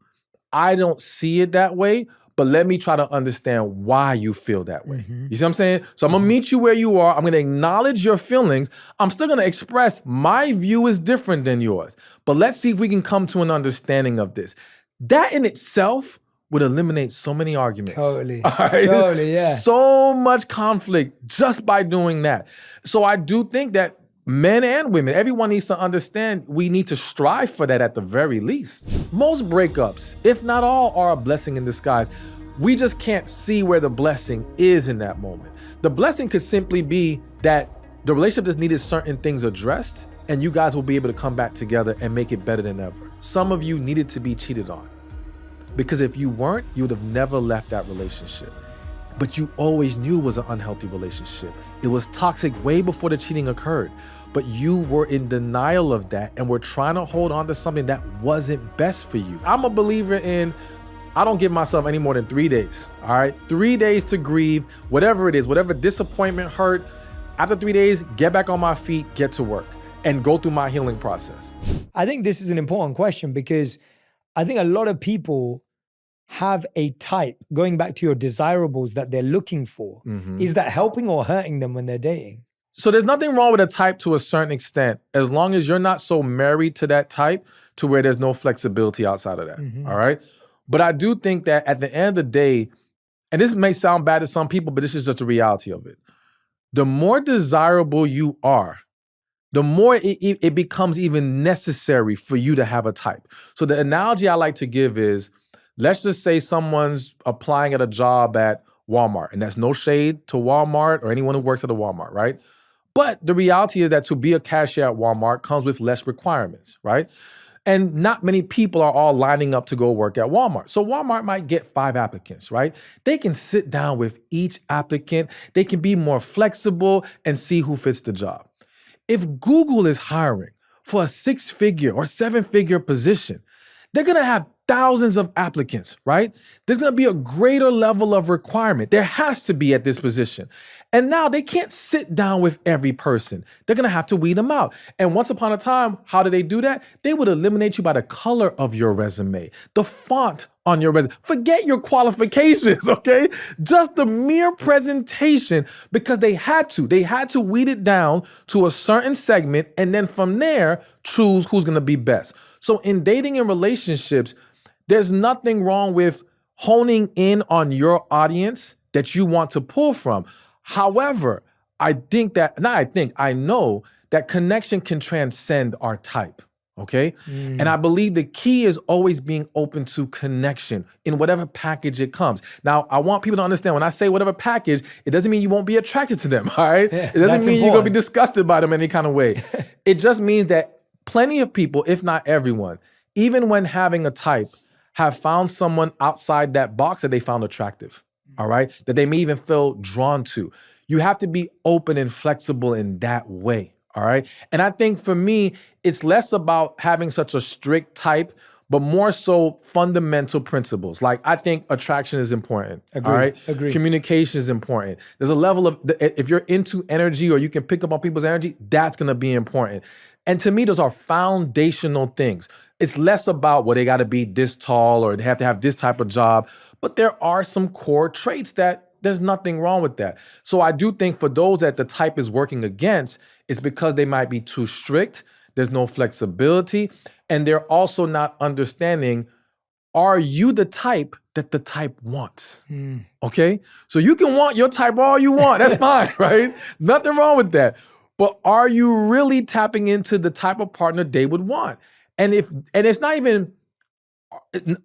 I don't see it that way, but let me try to understand why you feel that way. You see what I'm saying? So I'm gonna meet you where you are. I'm gonna acknowledge your feelings. I'm still gonna express my view is different than yours, but let's see if we can come to an understanding of this. That in itself would eliminate so many arguments. Totally. All right? Totally, yeah. So much conflict just by doing that. So I do think that men and women, everyone needs to understand we need to strive for that at the very least. Most breakups, if not all, are a blessing in disguise. We just can't see where the blessing is in that moment. The blessing could simply be that the relationship just needed certain things addressed, and you guys will be able to come back together and make it better than ever. Some of you needed to be cheated on, because if you weren't, you would have never left that relationship. But you always knew it was an unhealthy relationship. It was toxic way before the cheating occurred. But you were in denial of that and were trying to hold on to something that wasn't best for you. I'm a believer in, I don't give myself any more than 3 days, all right? 3 days to grieve, whatever it is, whatever disappointment, hurt. After 3 days, get back on my feet, get to work, and go through my healing process. I think this is an important question, because I think a lot of people have a type, going back to your desirables, that they're looking for. Is that helping or hurting them when they're dating? So there's nothing wrong with a type to a certain extent, as long as you're not so married to that type to where there's no flexibility outside of that, all right? But I do think that at the end of the day, and this may sound bad to some people, but this is just the reality of it. The more desirable you are, the more it becomes even necessary for you to have a type. So the analogy I like to give is, let's just say someone's applying at a job at Walmart, and that's no shade to Walmart or anyone who works at a Walmart, right? But the reality is that to be a cashier at Walmart comes with less requirements, right? And not many people are all lining up to go work at Walmart. So Walmart might get 5 applicants, right? They can sit down with each applicant. They can be more flexible and see who fits the job. If Google is hiring for a 6-figure or 7-figure position, they're gonna have thousands of applicants, right? There's gonna be a greater level of requirement. There has to be at this position. And now they can't sit down with every person. They're gonna have to weed them out. And once upon a time, how do they do that? They would eliminate you by the color of your resume, the font on your resume. Forget your qualifications, okay? Just the mere presentation, because they had to. They had to weed it down to a certain segment, and then from there, choose who's gonna be best. So in dating and relationships, there's nothing wrong with honing in on your audience that you want to pull from. However, I know that connection can transcend our type, okay? And I believe the key is always being open to connection in whatever package it comes. Now, I want people to understand when I say whatever package, it doesn't mean you won't be attracted to them, all right? It doesn't mean you're gonna be disgusted by them in any kind of way. It just means that plenty of people, if not everyone, even when having a type, have found someone outside that box that they found attractive, all right? That they may even feel drawn to. You have to be open and flexible in that way, all right? And I think for me, it's less about having such a strict type, but more so fundamental principles. Like, I think attraction is important, all right? Agreed. Communication is important. There's a level of, if you're into energy or you can pick up on people's energy, that's gonna be important. And to me, those are foundational things. It's less about, well, they gotta be this tall or they have to have this type of job, but there are some core traits that there's nothing wrong with that. So I do think for those that the type is working against, it's because they might be too strict, there's no flexibility, and they're also not understanding, are you the type that the type wants? Okay? So you can want your type all you want, that's fine, right? Nothing wrong with that. But are you really tapping into the type of partner they would want? And it's not even,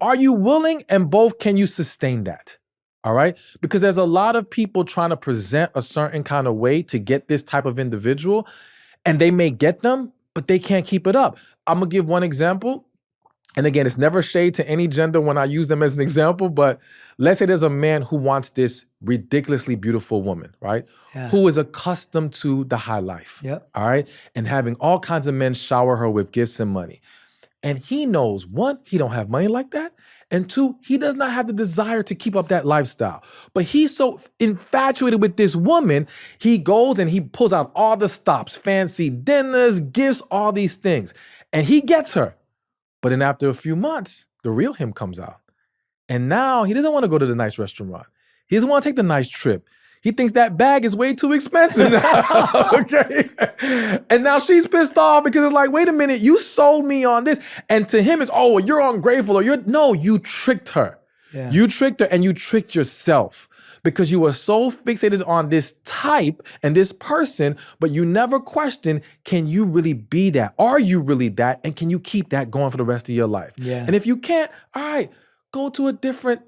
are you willing, and both, can you sustain that? All right? Because there's a lot of people trying to present a certain kind of way to get this type of individual, and they may get them, but they can't keep it up. I'm gonna give one example. And again, it's never shade to any gender when I use them as an example, but let's say there's a man who wants this ridiculously beautiful woman, right? Yeah. Who is accustomed to the high life, all right? And having all kinds of men shower her with gifts and money. And he knows, one, he don't have money like that, and two, he does not have the desire to keep up that lifestyle. But he's so infatuated with this woman, he goes and he pulls out all the stops, fancy dinners, gifts, all these things. And he gets her. But then after a few months, the real him comes out. And now he doesn't want to go to the nice restaurant. He doesn't want to take the nice trip. He thinks that bag is way too expensive now, okay? And now she's pissed off because it's like, wait a minute, you sold me on this. And to him, it's, oh, well, you're ungrateful, or no, you tricked her. Yeah. You tricked her, and you tricked yourself because you were so fixated on this type and this person, but you never questioned, can you really be that? Are you really that? And can you keep that going for the rest of your life? Yeah. And if you can't, all right, go to a different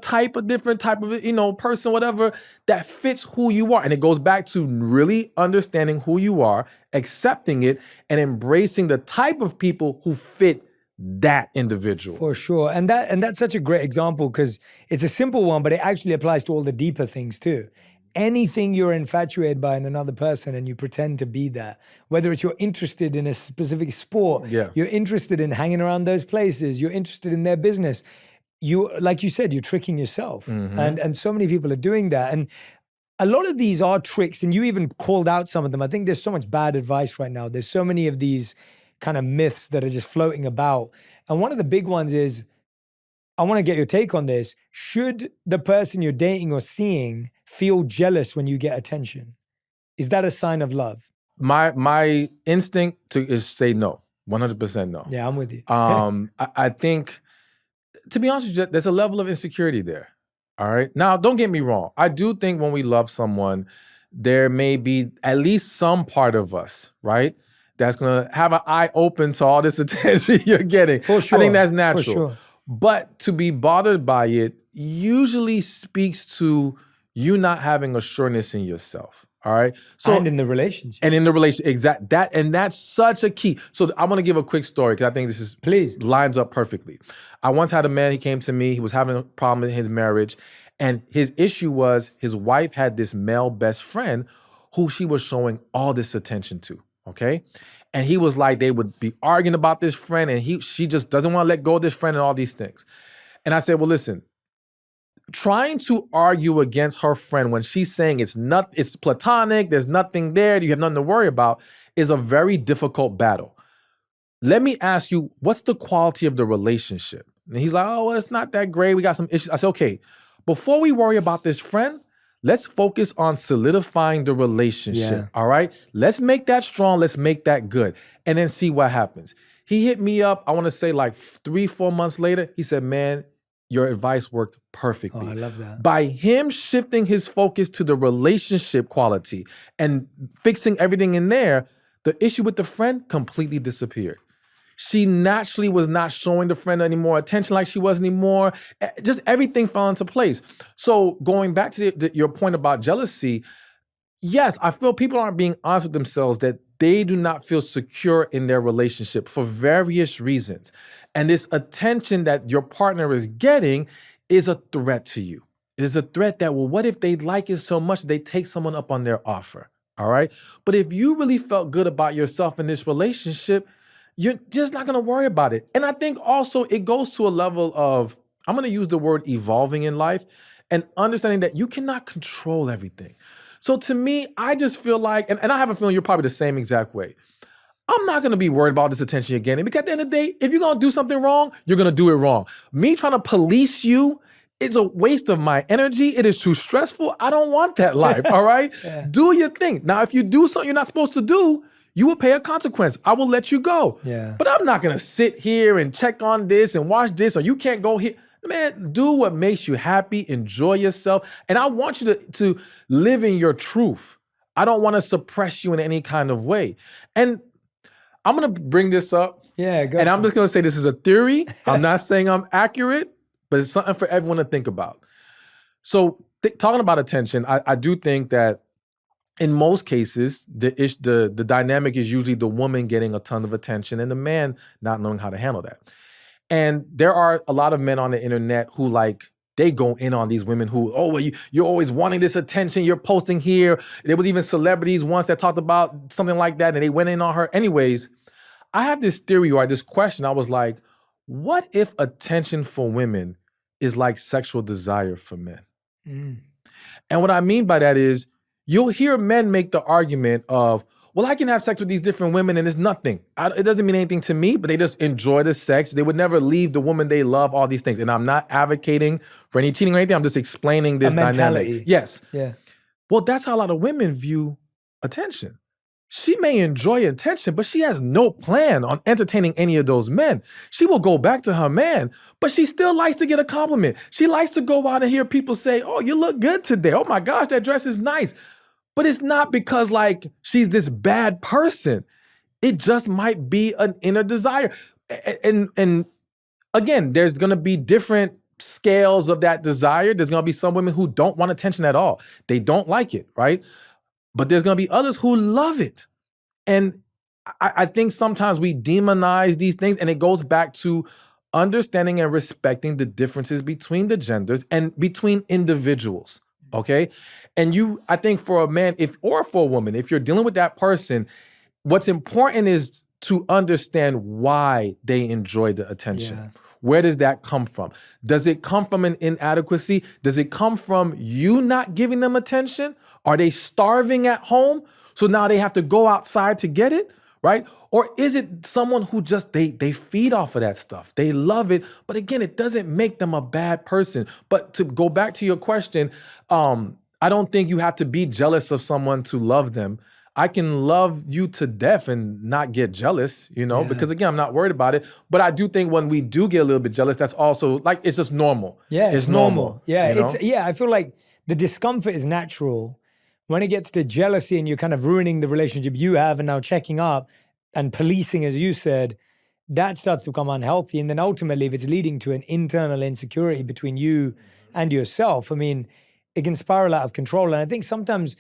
type of, person, whatever, that fits who you are. And it goes back to really understanding who you are, accepting it, and embracing the type of people who fit that individual. For sure. And that's such a great example because it's a simple one, but it actually applies to all the deeper things too. Anything you're infatuated by in another person and you pretend to be that, whether it's you're interested in a specific sport, you're interested in hanging around those places, you're interested in their business, like you said, you're tricking yourself. And so many people are doing that. And a lot of these are tricks, and you even called out some of them. I think there's so much bad advice right now. There's so many of these kind of myths that are just floating about. And one of the big ones is, I want to get your take on this. Should the person you're dating or seeing feel jealous when you get attention? Is that a sign of love? My instinct is say no, 100% no. Yeah, I'm with you. I think, to be honest with you, there's a level of insecurity there, all right? Now, don't get me wrong. I do think when we love someone, there may be at least some part of us, right, that's gonna have an eye open to all this attention you're getting. For sure. I think that's natural. For sure. But to be bothered by it usually speaks to you not having a sureness in yourself, All right. So and in the relationship. and in the relationship, that's such a key. So I'm gonna give a quick story because I think this lines up perfectly. I once had a man, he came to me, he was having a problem in his marriage, and his issue was his wife had this male best friend who she was showing all this attention to. Okay. And he was like, they would be arguing about this friend, and she just doesn't want to let go of this friend and all these things. And I said, well, listen, trying to argue against her friend when she's saying it's platonic, there's nothing there, you have nothing to worry about, is a very difficult battle. Let me ask you, what's the quality of the relationship? And he's like, oh, well, it's not that great. We got some issues. I said, okay, before we worry about this friend, let's focus on solidifying the relationship, all right? Let's make that strong, let's make that good, and then see what happens. He hit me up, I wanna say like 3-4 months later, he said, man, your advice worked perfectly. Oh, I love that. By him shifting his focus to the relationship quality and fixing everything in there, the issue with the friend completely disappeared. She naturally was not showing the friend any more attention like she was anymore. Just everything fell into place. So going back to your point about jealousy, yes, I feel people aren't being honest with themselves that they do not feel secure in their relationship for various reasons. And this attention that your partner is getting is a threat to you. It is a threat that, well, what if they like it so much they take someone up on their offer, all right? But if you really felt good about yourself in this relationship, you're just not gonna worry about it. And I think also it goes to a level of, I'm gonna use the word evolving in life and understanding that you cannot control everything. So to me, I just feel like, and I have a feeling you're probably the same exact way. I'm not gonna be worried about this attention you're getting, because at the end of the day, if you're gonna do something wrong, you're gonna do it wrong. Me trying to police you is a waste of my energy. It is too stressful. I don't want that life, all right? Do your thing. Now, if you do something you're not supposed to do, you will pay a consequence. I will let you go. But I'm not gonna sit here and check on this and watch this, or you can't go here. Man, do what makes you happy, enjoy yourself. And I want you to live in your truth. I don't wanna suppress you in any kind of way. And I'm gonna bring this up. And I'm just gonna say this is a theory. I'm not saying I'm accurate, but it's something for everyone to think about. So talking about attention, I do think that in most cases, the dynamic is usually the woman getting a ton of attention and the man not knowing how to handle that. And there are a lot of men on the internet who they go in on these women who, oh, well, you're always wanting this attention, you're posting here. There was even celebrities once that talked about something like that and they went in on her. Anyways, I have this theory or this question. I was like, what if attention for women is like sexual desire for men? And what I mean by that is, you'll hear men make the argument of, well, I can have sex with these different women and it's nothing. It doesn't mean anything to me, but they just enjoy the sex. They would never leave the woman they love, all these things. And I'm not advocating for any cheating or anything. I'm just explaining this dynamic. Yes. Well, that's how a lot of women view attention. She may enjoy attention, but she has no plan on entertaining any of those men. She will go back to her man, but she still likes to get a compliment. She likes to go out and hear people say, oh, you look good today. Oh my gosh, that dress is nice. But it's not because she's this bad person. It just might be an inner desire. And again, there's gonna be different scales of that desire. There's gonna be some women who don't want attention at all. They don't like it, right? But there's gonna be others who love it. And I think sometimes we demonize these things, and it goes back to understanding and respecting the differences between the genders and between individuals, okay? And I think for a man, or for a woman, if you're dealing with that person, what's important is to understand why they enjoy the attention. Where does that come from? Does it come from an inadequacy? Does it come from you not giving them attention? Are they starving at home? So now they have to go outside to get it, right? Or is it someone who just, they feed off of that stuff? They love it, but again, it doesn't make them a bad person. But to go back to your question, I don't think you have to be jealous of someone to love them. I can love you to death and not get jealous, because again, I'm not worried about it. But I do think when we do get a little bit jealous, that's also it's just normal. It's normal. I feel like the discomfort is natural. When it gets to jealousy and you're kind of ruining the relationship you have and now checking up and policing, as you said, that starts to become unhealthy. And then ultimately, if it's leading to an internal insecurity between you and yourself, I mean, it can spiral out of control. And I think sometimes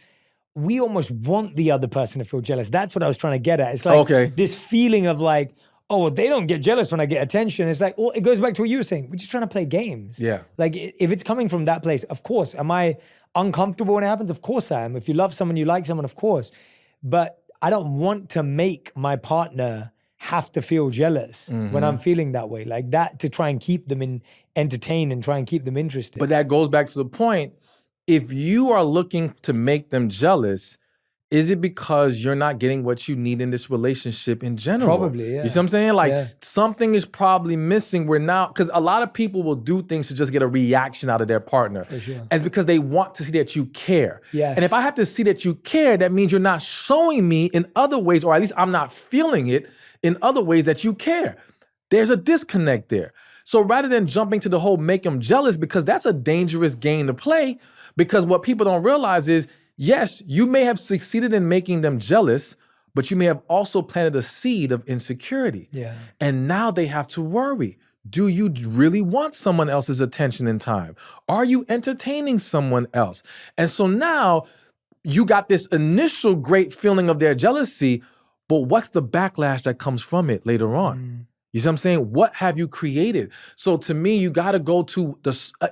we almost want the other person to feel jealous. That's what I was trying to get at. It's like this feeling of like, oh, well, they don't get jealous when I get attention. It's like, well, it goes back to what you were saying. We're just trying to play games. Yeah. Like if it's coming from that place, of course. Am I uncomfortable when it happens? Of course I am. If you love someone, you like someone, of course. But I don't want to make my partner have to feel jealous when I'm feeling that way. Like that, to try and keep them entertained and try and keep them interested. But that goes back to the point. If you are looking to make them jealous, is it because you're not getting what you need in this relationship in general? Probably, yeah. You see what I'm saying? Like Yeah. something is probably missing where now, because a lot of people will do things to just get a reaction out of their partner. For sure. And it's because they want to see that you care. Yes. And if I have to see that you care, that means you're not showing me in other ways, or at least I'm not feeling it in other ways that you care. There's a disconnect there. So rather than jumping to the whole make them jealous, because that's a dangerous game to play, because what people don't realize is, yes, you may have succeeded in making them jealous, but you may have also planted a seed of insecurity. Yeah. And now they have to worry. Do you really want someone else's attention and time? Are you entertaining someone else? And so now you got this initial great feeling of their jealousy, but what's the backlash that comes from it later on? You see what I'm saying? What have you created? So to me, you got to go to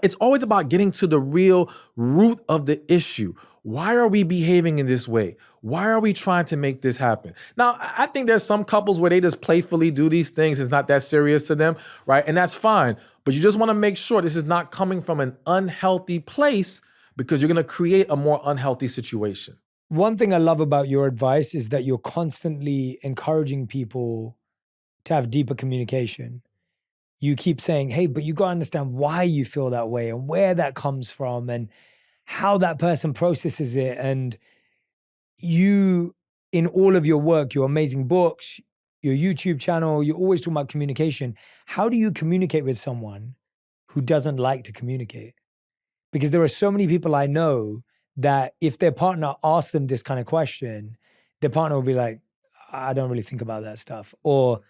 it's always about getting to the real root of the issue. Why are we behaving in this way? Why are we trying to make this happen? Now, I think there's some couples where they just playfully do these things. It's not that serious to them, right? And that's fine. But you just want to make sure this is not coming from an unhealthy place, because you're going to create a more unhealthy situation. One thing I love about your advice is that you're constantly encouraging people to have deeper communication. You keep saying, hey, but you got to understand why you feel that way and where that comes from and how that person processes it. And you, in all of your work, your amazing books, your YouTube channel, you're always talking about communication. How do you communicate with someone who doesn't like to communicate? Because there are so many people I know that if their partner asks them this kind of question, their partner will be like, I don't really think about that stuff. Or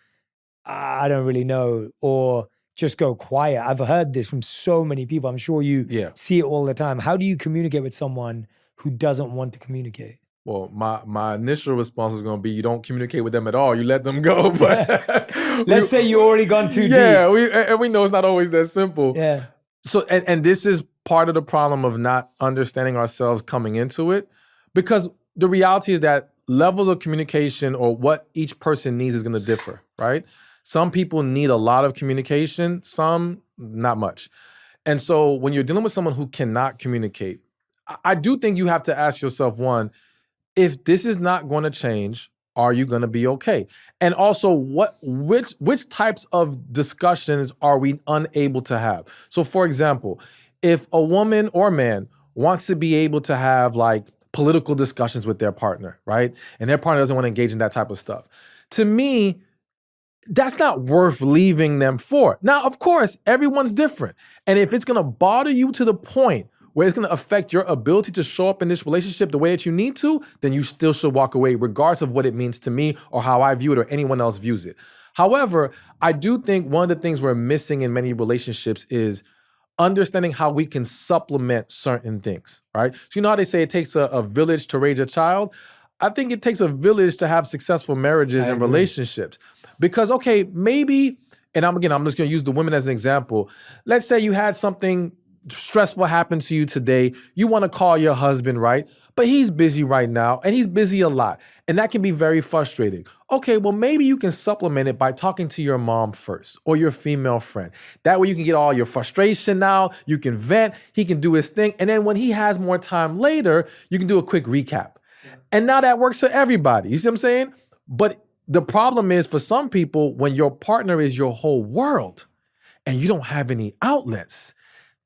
I don't really know, or just go quiet. I've heard this from so many people. I'm sure you see it all the time. How do you communicate with someone who doesn't want to communicate? Well, my initial response was going to be, you don't communicate with them at all. You let them go. But let's say you already gone too deep. Yeah, we know it's not always that simple. Yeah. So, and this is part of the problem of not understanding ourselves coming into it, because the reality is that levels of communication or what each person needs is going to differ, right? Some people need a lot of communication, some not much. And so when you're dealing with someone who cannot communicate, I do think you have to ask yourself, one, if this is not going to change, are you going to be okay? And also, which types of discussions are we unable to have? So for example, if a woman or man wants to be able to have like political discussions with their partner, right? And their partner doesn't want to engage in that type of stuff. To me, that's not worth leaving them for. Now, of course, everyone's different. And if it's going to bother you to the point where it's going to affect your ability to show up in this relationship the way that you need to, then you still should walk away, regardless of what it means to me or how I view it or anyone else views it. However, I do think one of the things we're missing in many relationships is understanding how we can supplement certain things, right? So you know how they say it takes a village to raise a child? I think it takes a village to have successful marriages and relationships. Because, okay, maybe, and I'm just going to use the women as an example. Let's say you had something stressful happen to you today. You want to call your husband, right? But he's busy right now, and he's busy a lot. And that can be very frustrating. Okay, well, maybe you can supplement it by talking to your mom first or your female friend. That way you can get all your frustration out. You can vent. He can do his thing. And then when he has more time later, you can do a quick recap. Yeah. And now that works for everybody. You see what I'm saying? But the problem is, for some people, when your partner is your whole world and you don't have any outlets,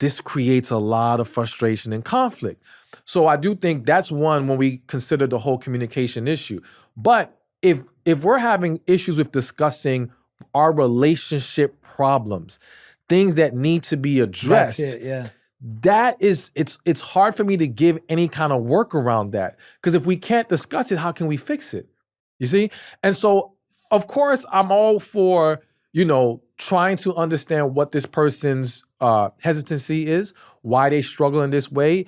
this creates a lot of frustration and conflict. So I do think that's one when we consider the whole communication issue. But if we're having issues with discussing our relationship problems, things that need to be addressed, that's it, yeah. That is, it's hard for me to give any kind of work around that. Because if we can't discuss it, how can we fix it? You see? And so, of course, I'm all for, trying to understand what this person's hesitancy is, why they struggle in this way,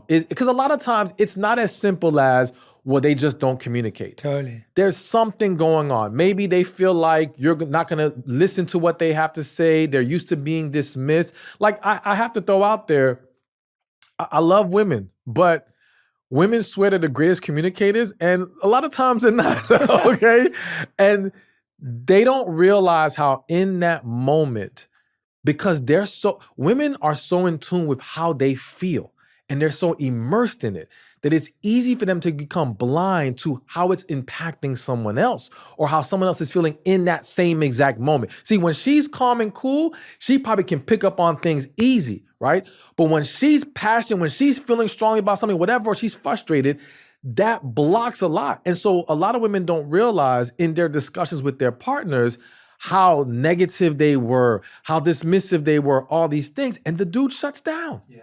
is because a lot of times it's not as simple as, well, they just don't communicate. Totally. There's something going on. Maybe they feel like you're not going to listen to what they have to say. They're used to being dismissed. Like, I have to throw out there, I love women, but women swear they're the greatest communicators, and a lot of times they're not, okay? And they don't realize how in that moment, because women are so in tune with how they feel, and they're so immersed in it, that it's easy for them to become blind to how it's impacting someone else or how someone else is feeling in that same exact moment. See, when she's calm and cool, she probably can pick up on things easy, right? But when she's passionate, when she's feeling strongly about something, whatever, or she's frustrated, that blocks a lot. And so a lot of women don't realize in their discussions with their partners how negative they were, how dismissive they were, all these things. And the dude shuts down. Yeah.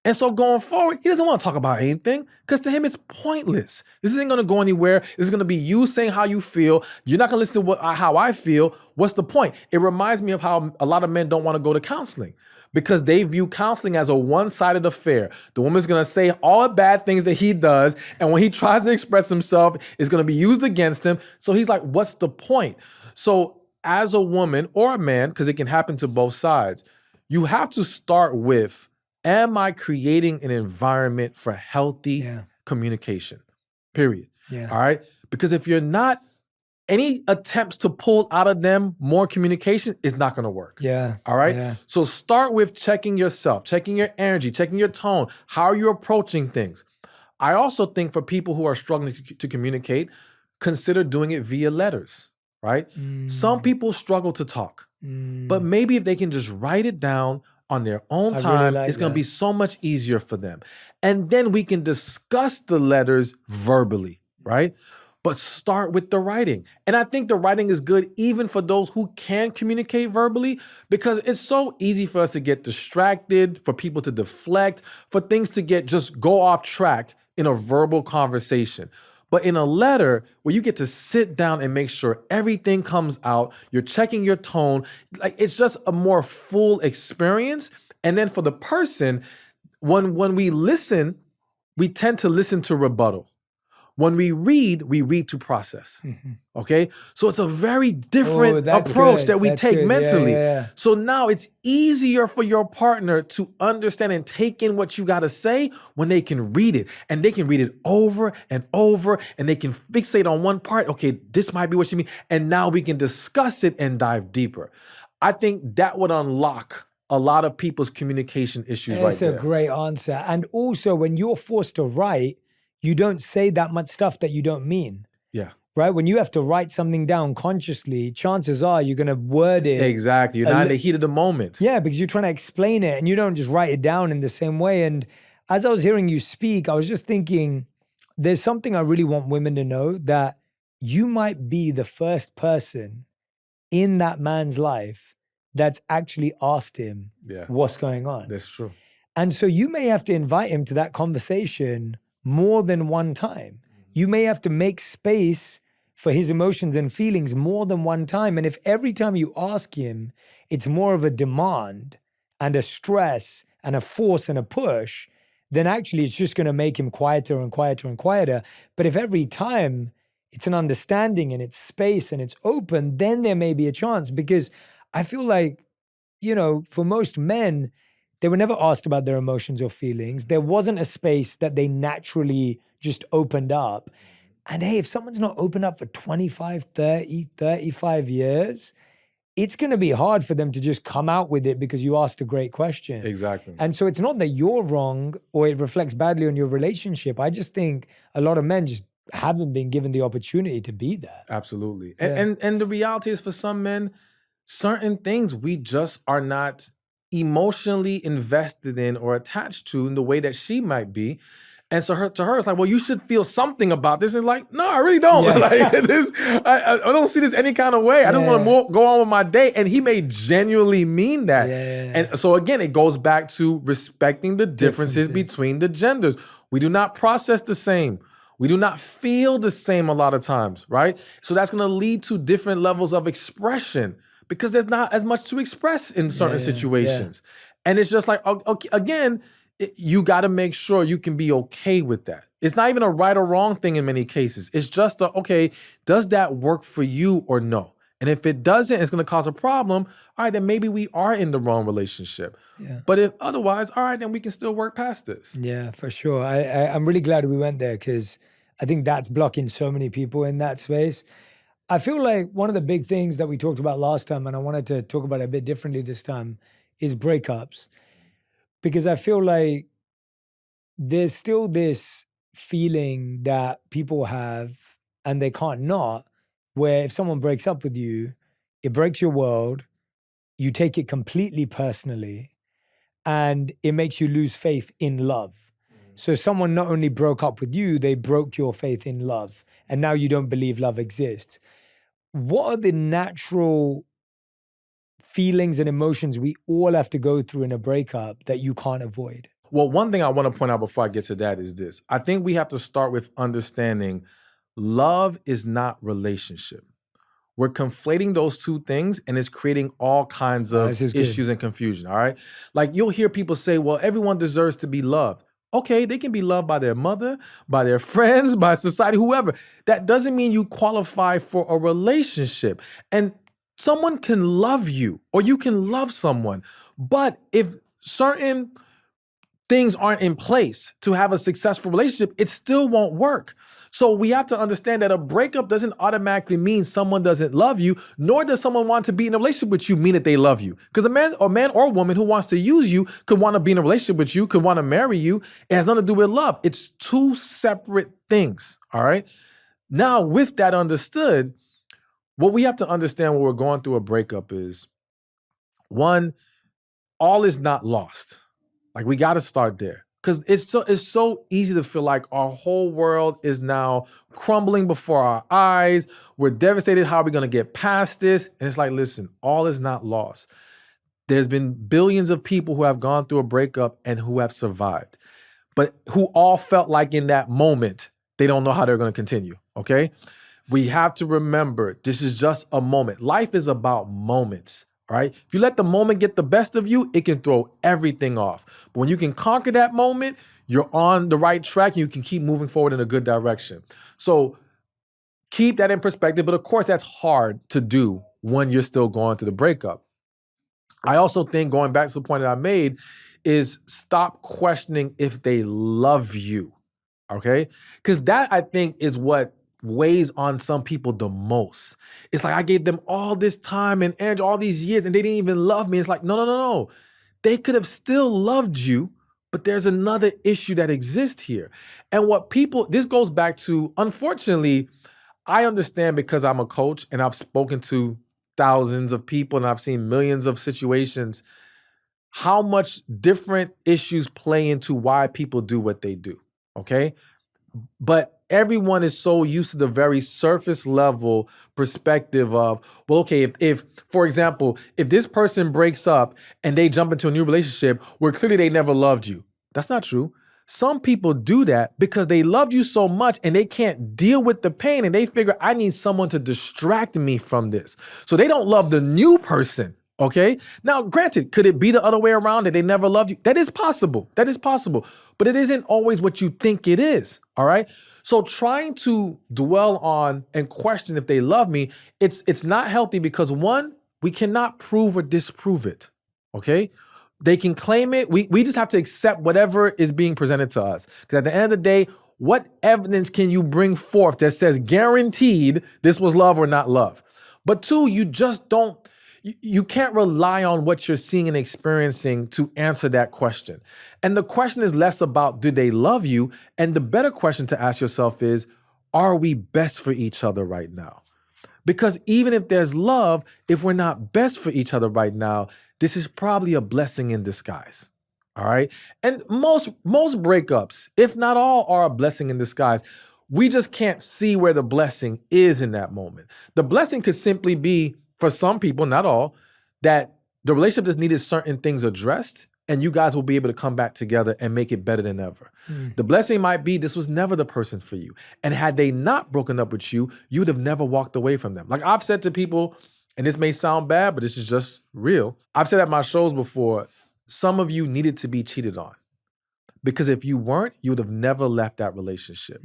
And so going forward, he doesn't want to talk about anything because to him, it's pointless. This isn't going to go anywhere. This is going to be you saying how you feel. You're not going to listen to how I feel. What's the point? It reminds me of how a lot of men don't want to go to counseling because they view counseling as a one-sided affair. The woman's going to say all the bad things that he does, and when he tries to express himself, it's going to be used against him. So he's like, what's the point? So as a woman or a man, because it can happen to both sides, you have to start with, am I creating an environment for healthy communication? Period. Yeah. All right? Because if you're not, any attempts to pull out of them more communication is not going to work. Yeah. All right? Yeah. So start with checking yourself, checking your energy, checking your tone. How are you approaching things? I also think for people who are struggling to communicate, consider doing it via letters, right? Some people struggle to talk, but maybe if they can just write it down on their own time, really like it's going to that. be so much easier for them. And then we can discuss the letters verbally, right? But start with the writing. And I think the writing is good even for those who can communicate verbally, because it's so easy for us to get distracted, for people to deflect, for things to just go off track in a verbal conversation. But in a letter where you get to sit down and make sure everything comes out, you're checking your tone, like it's just a more full experience. And then for the person, when we listen, we tend to listen to rebuttal. When we read to process. Okay? So it's a very different approach that we take mentally. Yeah. So now it's easier for your partner to understand and take in what you got to say when they can read it. And they can read it over and over, and they can fixate on one part. Okay, this might be what you mean. And now we can discuss it and dive deeper. I think that would unlock a lot of people's communication issues right there. That's a great answer. And also, when you're forced to write, you don't say that much stuff that you don't mean. Yeah. Right? When you have to write something down consciously, chances are you're going to word it. Exactly. You're not in the heat of the moment. Yeah, because you're trying to explain it and you don't just write it down in the same way. And as I was hearing you speak, I was just thinking, there's something I really want women to know, that you might be the first person in that man's life that's actually asked him what's going on. That's true. And so you may have to invite him to that conversation more than one time. You may have to make space for his emotions and feelings more than one time. And if every time you ask him, it's more of a demand and a stress and a force and a push, then actually it's just going to make him quieter and quieter and quieter. But if every time it's an understanding and it's space and it's open, then there may be a chance. Because I feel like, for most men, they were never asked about their emotions or feelings. There wasn't a space that they naturally just opened up. And hey, if someone's not opened up for 25, 30, 35 years, it's going to be hard for them to just come out with it because you asked a great question. Exactly. And so it's not that you're wrong or it reflects badly on your relationship. I just think a lot of men just haven't been given the opportunity to be that. Absolutely. Yeah. And the reality is, for some men, certain things we just are not emotionally invested in or attached to in the way that she might be. And so to her, it's like, well, you should feel something about this. And like, no, I really don't. Yeah. Like I don't see this any kind of way. I just want to go on with my day. And he may genuinely mean that. Yeah. And so again, it goes back to respecting the differences between the genders. We do not process the same. We do not feel the same a lot of times, right? So that's going to lead to different levels of expression. because there's not as much to express in certain situations. And it's just like, okay, again, you got to make sure you can be okay with that. It's not even a right or wrong thing in many cases. It's just okay, does that work for you or no? And if it doesn't, it's going to cause a problem. All right, then maybe we are in the wrong relationship. Yeah. But if otherwise, all right, then we can still work past this. Yeah, for sure. I'm really glad we went there because I think that's blocking so many people in that space. I feel like one of the big things that we talked about last time, and I wanted to talk about it a bit differently this time, is breakups. Because I feel like there's still this feeling that people have, and they can't not, where if someone breaks up with you, it breaks your world, you take it completely personally, and it makes you lose faith in love. So someone not only broke up with you, they broke your faith in love, and now you don't believe love exists. What are the natural feelings and emotions we all have to go through in a breakup that you can't avoid? Well, one thing I want to point out before I get to that is this. I think we have to start with understanding love is not relationship. We're conflating those two things, and it's creating all kinds of issues and confusion, all right? Like, you'll hear people say, well, everyone deserves to be loved. Okay, they can be loved by their mother, by their friends, by society, whoever. That doesn't mean you qualify for a relationship. And someone can love you, or you can love someone. But if certain things aren't in place to have a successful relationship, it still won't work. So we have to understand that a breakup doesn't automatically mean someone doesn't love you, nor does someone want to be in a relationship with you mean that they love you. Because a man or woman who wants to use you could want to be in a relationship with you, could want to marry you. It has nothing to do with love. It's two separate things, all right? Now, with that understood, what we have to understand when we're going through a breakup is, one, all is not lost. Like, we got to start there. Because it's so easy to feel like our whole world is now crumbling before our eyes. We're devastated. How are we going to get past this? And it's like, listen, all is not lost. There's been billions of people who have gone through a breakup and who have survived, but who all felt like in that moment, they don't know how they're going to continue, okay? We have to remember, this is just a moment. Life is about moments. All right. If you let the moment get the best of you, it can throw everything off. But when you can conquer that moment, you're on the right track and you can keep moving forward in a good direction. So keep that in perspective. But of course, that's hard to do when you're still going through the breakup. I also think, going back to the point that I made, is stop questioning if they love you. Okay? Because that, I think, is what weighs on some people the most. It's like, I gave them all this time and energy, all these years, and they didn't even love me. It's like, no. They could have still loved you, but there's another issue that exists here. And this goes back to, unfortunately, I understand, because I'm a coach and I've spoken to thousands of people and I've seen millions of situations, how much different issues play into why people do what they do, okay? But everyone is so used to the very surface level perspective of, well, okay, if for example, if this person breaks up and they jump into a new relationship where clearly they never loved you. That's not true. Some people do that because they loved you so much and they can't deal with the pain, and they figure, I need someone to distract me from this. So they don't love the new person. Okay. Now, granted, could it be the other way around, that they never loved you? That is possible. But it isn't always what you think it is. All right. So trying to dwell on and question if they love me, it's not healthy, because one, we cannot prove or disprove it. Okay. They can claim it. We just have to accept whatever is being presented to us. Because at the end of the day, what evidence can you bring forth that says guaranteed this was love or not love? But two, you can't rely on what you're seeing and experiencing to answer that question. And the question is less about, do they love you? And the better question to ask yourself is, are we best for each other right now? Because even if there's love, if we're not best for each other right now, this is probably a blessing in disguise. All right. And most breakups, if not all, are a blessing in disguise. We just can't see where the blessing is in that moment. The blessing could simply be, for some people, not all, that the relationship just needed certain things addressed, and you guys will be able to come back together and make it better than ever. The blessing might be, this was never the person for you. And had they not broken up with you, you would have never walked away from them. Like I've said to people, And this may sound bad, but this is just real. I've said at my shows before, some of you needed to be cheated on. Because if you weren't, you would have never left that relationship.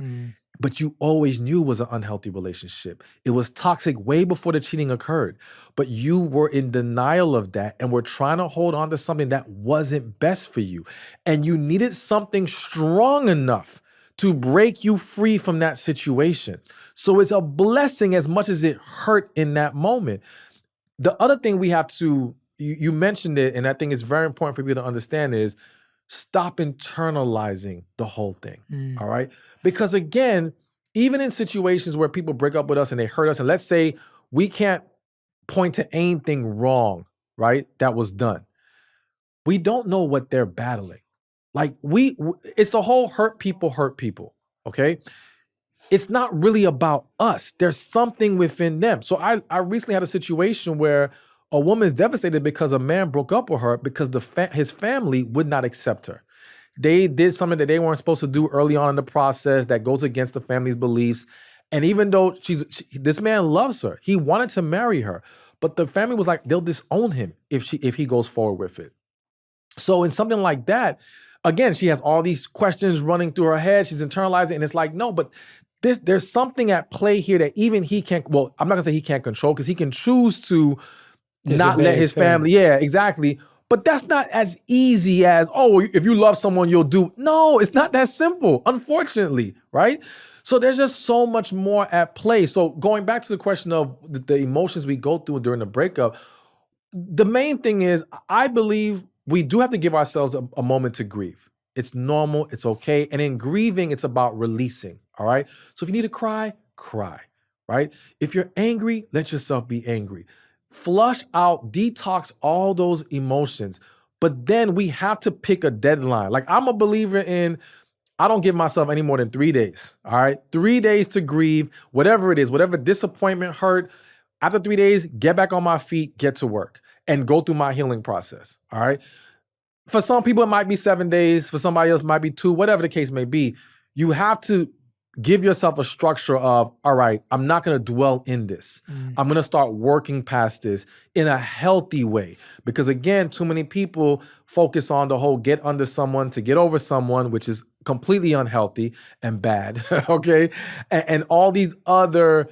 But you always knew it was an unhealthy relationship. It was toxic way before the cheating occurred. But you were in denial of that and were trying to hold on to something that wasn't best for you. And you needed something strong enough to break you free from that situation. So it's a blessing as much as it hurt in that moment. The other thing we have to, you mentioned it, and I think it's very important for people to understand is stop internalizing the whole thing, all right? Because again, even in situations where people break up with us and they hurt us, and let's say we can't point to anything wrong, right, that was done. We don't know what they're battling. Like it's the whole hurt people, okay? It's not really about us. There's something within them. So I recently had a situation where a woman is devastated because a man broke up with her because his family would not accept her. They did something that they weren't supposed to do early on in the process that goes against the family's beliefs. And even though this man loves her, he wanted to marry her, but the family was like, they'll disown him if he goes forward with it. So in something like that, again, she has all these questions running through her head. She's internalizing, and it's like, no, but there's something at play here that even he can't, well, I'm not gonna say he can't control because he can choose to not let his family. Yeah, exactly. But that's not as easy as, oh, if you love someone, you'll do. No, it's not that simple, unfortunately, right? So there's just so much more at play. So going back to the question of the emotions we go through during the breakup, the main thing is, I believe we do have to give ourselves a moment to grieve. It's normal, it's okay. And in grieving, it's about releasing, all right? So if you need to cry, cry, right? If you're angry, let yourself be angry. Flush out, detox all those emotions. But then we have to pick a deadline. Like I'm a believer in, I don't give myself any more than 3 days, all right? 3 days to grieve, whatever it is, whatever disappointment, hurt. After 3 days, get back on my feet, get to work, and go through my healing process, all right? For some people, it might be 7 days. For somebody else, it might be 2, whatever the case may be. You have to give yourself a structure of, all right, I'm not going to dwell in this. I'm going to start working past this in a healthy way. Because again, too many people focus on the whole get under someone to get over someone, which is completely unhealthy and bad, okay? And all these other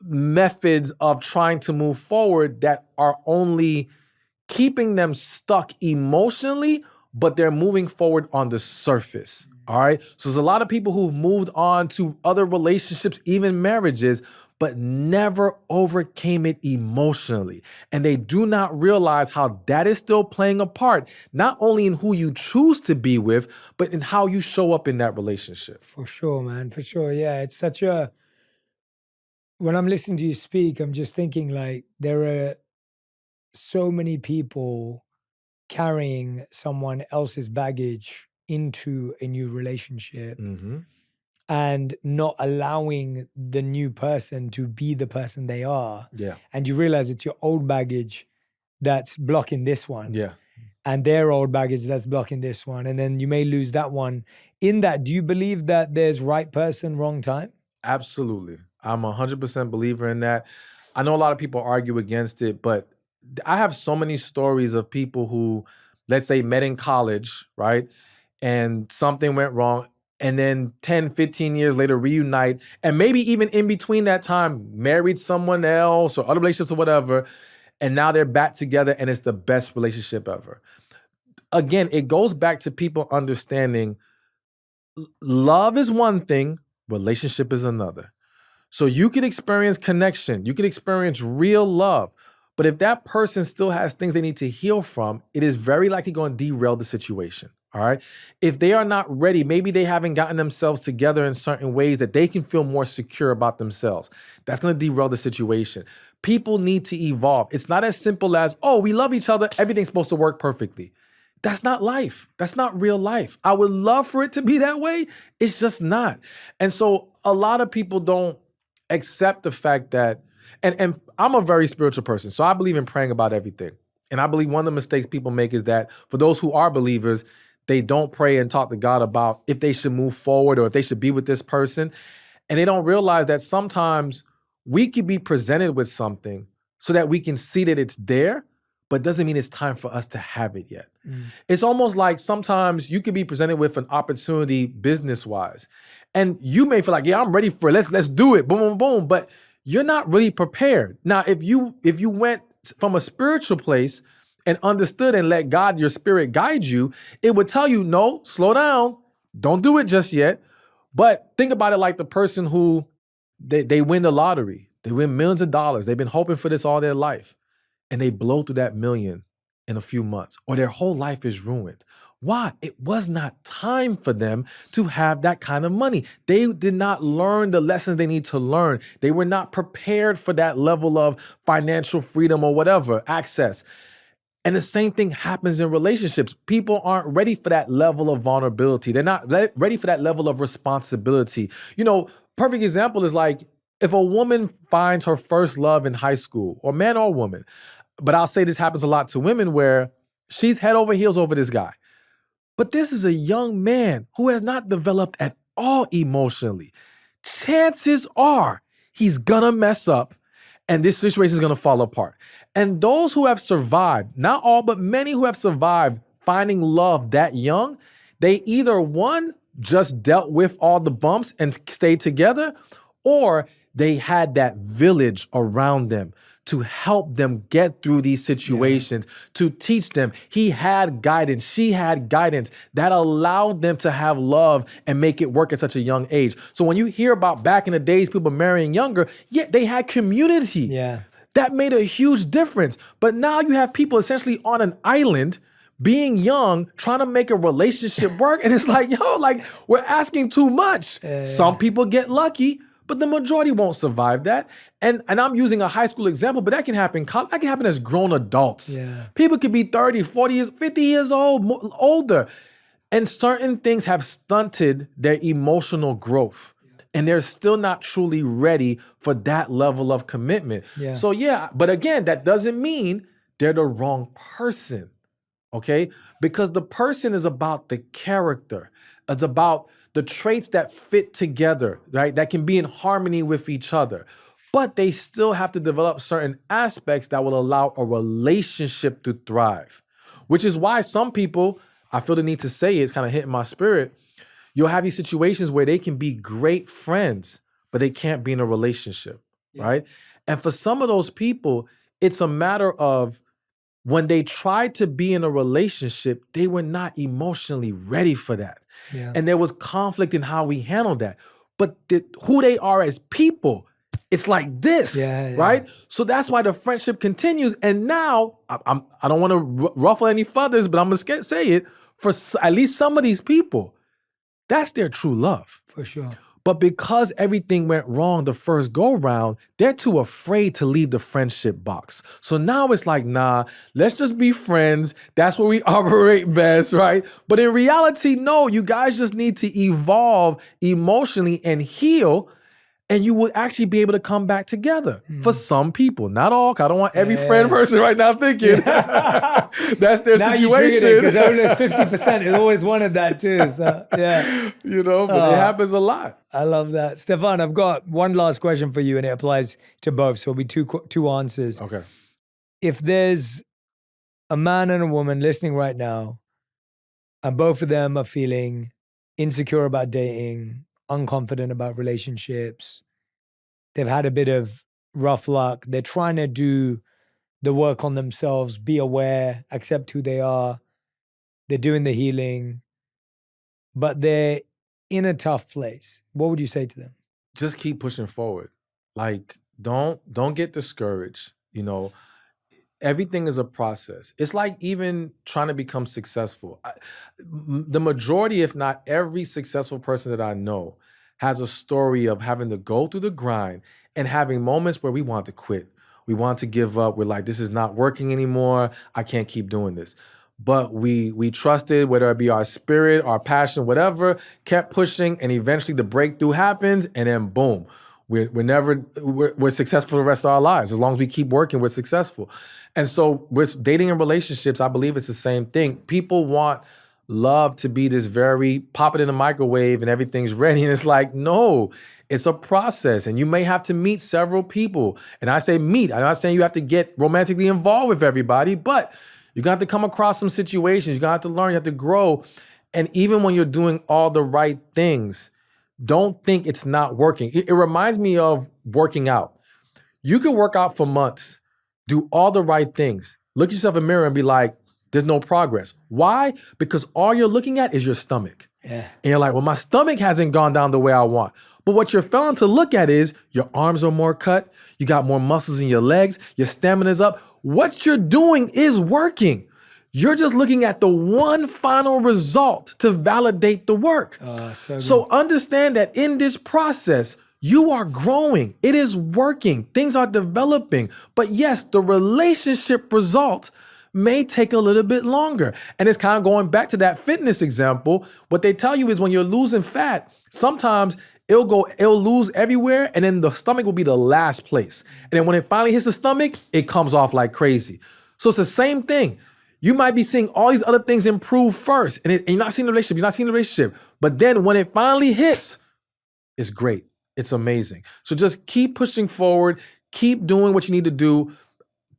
methods of trying to move forward that are only keeping them stuck emotionally, but they're moving forward on the surface. All right. So there's a lot of people who've moved on to other relationships, even marriages, but never overcame it emotionally. And they do not realize how that is still playing a part, not only in who you choose to be with, but in how you show up in that relationship. For sure, man. For sure. Yeah. It's such a, when I'm listening to you speak, I'm just thinking like there are so many people carrying someone else's baggage into a new relationship and not allowing the new person to be the person they are. Yeah. And you realize it's your old baggage that's blocking this one. Yeah. And their old baggage that's blocking this one. And then you may lose that one. In that, do you believe that there's right person, wrong time? Absolutely. I'm 100% believer in that. I know a lot of people argue against it, but I have so many stories of people who, let's say, met in college, right? And something went wrong. And then 10, 15 years later, reunite. And maybe even in between that time, married someone else or other relationships or whatever. And now they're back together and it's the best relationship ever. Again, it goes back to people understanding love is one thing, relationship is another. So you could experience connection. You could experience real love. But if that person still has things they need to heal from, it is very likely going to derail the situation, all right? If they are not ready, maybe they haven't gotten themselves together in certain ways that they can feel more secure about themselves. That's going to derail the situation. People need to evolve. It's not as simple as, oh, we love each other, everything's supposed to work perfectly. That's not life. That's not real life. I would love for it to be that way. It's just not. And so a lot of people don't accept the fact that, and I'm a very spiritual person, so I believe in praying about everything. And I believe one of the mistakes people make is that for those who are believers, they don't pray and talk to God about if they should move forward or if they should be with this person. And they don't realize that sometimes we could be presented with something so that we can see that it's there, but doesn't mean it's time for us to have it yet. It's almost like sometimes you could be presented with an opportunity business-wise, and you may feel like, yeah, I'm ready for it. Let's do it. Boom, boom, boom. But you're not really prepared. Now, if you went from a spiritual place and understood and let God, your spirit, guide you, it would tell you, no, slow down. Don't do it just yet. But think about it like the person who they win the lottery. They win millions of dollars. They've been hoping for this all their life. And they blow through that million in a few months, or their whole life is ruined. Why? It was not time for them to have that kind of money. They did not learn the lessons they need to learn. They were not prepared for that level of financial freedom or whatever, access. And the same thing happens in relationships. People aren't ready for that level of vulnerability. They're not ready for that level of responsibility. You know, perfect example is like if a woman finds her first love in high school, or man or woman, but I'll say this happens a lot to women where she's head over heels over this guy. But this is a young man who has not developed at all emotionally. Chances are he's gonna mess up and this situation is gonna fall apart. And those who have survived, not all, but many who have survived finding love that young, they either one, just dealt with all the bumps and stayed together, or they had that village around them to help them get through these situations, to teach them. He had guidance, she had guidance that allowed them to have love and make it work at such a young age. So when you hear about back in the days, people marrying younger, yeah, they had community. Yeah. That made a huge difference. But now you have people essentially on an island being young, trying to make a relationship work. And it's like, yo, like we're asking too much. Some people get lucky, but the majority won't survive that. And I'm using a high school example, but that can happen. That can happen as grown adults. Yeah. People could be 30, 40 years, 50 years old, older. And certain things have stunted their emotional growth. And they're still not truly ready for that level of commitment. Yeah. So yeah, but again, that doesn't mean they're the wrong person, okay? Because the person is about the character. It's about the traits that fit together, right? That can be in harmony with each other. But they still have to develop certain aspects that will allow a relationship to thrive, which is why some people, I feel the need to say it's kind of hitting my spirit, you'll have these situations where they can be great friends, but they can't be in a relationship, right? And for some of those people, it's a matter of when they tried to be in a relationship, they were not emotionally ready for that. Yeah. And there was conflict in how we handled that. But who they are as people, it's like this, right? So that's why the friendship continues. And now, I don't want to ruffle any feathers, but I'm going to say it, for at least some of these people, that's their true love. For sure. But because everything went wrong the first go round, they're too afraid to leave the friendship box. So now it's like, nah, let's just be friends. That's where we operate best, right? But in reality, no, you guys just need to evolve emotionally and heal, and you will actually be able to come back together. For some people, not all, 'cause I don't want every friend person right now thinking that's their now situation. Because only 50% has always wanted that too. So yeah. You know, but it happens a lot. I love that. Stephan, I've got one last question for you, and it applies to both. So it'll be two answers. Okay. If there's a man and a woman listening right now, and both of them are feeling insecure about dating, unconfident about relationships, they've had a bit of rough luck, they're trying to do the work on themselves, be aware, accept who they are, they're doing the healing, but they're in a tough place, what would you say to them? Just keep pushing forward. Like, don't get discouraged. You know, everything is a process. It's like even trying to become successful. The majority, if not every successful person that I know has a story of having to go through the grind and having moments where we want to quit. We want to give up. We're like, this is not working anymore. I can't keep doing this. But we trusted, whether it be our spirit, our passion, whatever, kept pushing, and eventually the breakthrough happens, and then boom, we're successful the rest of our lives. As long as we keep working, we're successful. And so with dating and relationships, I believe it's the same thing. People want love to be this very pop it in the microwave and everything's ready. And it's like, no, it's a process. And you may have to meet several people. And I say meet. I'm not saying you have to get romantically involved with everybody, but you're going to have to come across some situations. You're going to have to learn. You have to grow. And even when you're doing all the right things, don't think it's not working. It reminds me of working out. You can work out for months, do all the right things, look at yourself in the mirror and be like, there's no progress. Why? Because all you're looking at is your stomach. Yeah. And you're like, well, my stomach hasn't gone down the way I want. But what you're failing to look at is your arms are more cut, you got more muscles in your legs, your stamina's up. What you're doing is working. You're just looking at the one final result to validate the work. So understand that in this process, you are growing. It is working. Things are developing. But yes, the relationship result may take a little bit longer. And it's kind of going back to that fitness example. What they tell you is when you're losing fat, sometimes it'll lose everywhere, and then the stomach will be the last place. And then when it finally hits the stomach, it comes off like crazy. So it's the same thing. You might be seeing all these other things improve first, and you're not seeing the relationship. But then when it finally hits, it's great. It's amazing. So just keep pushing forward, keep doing what you need to do.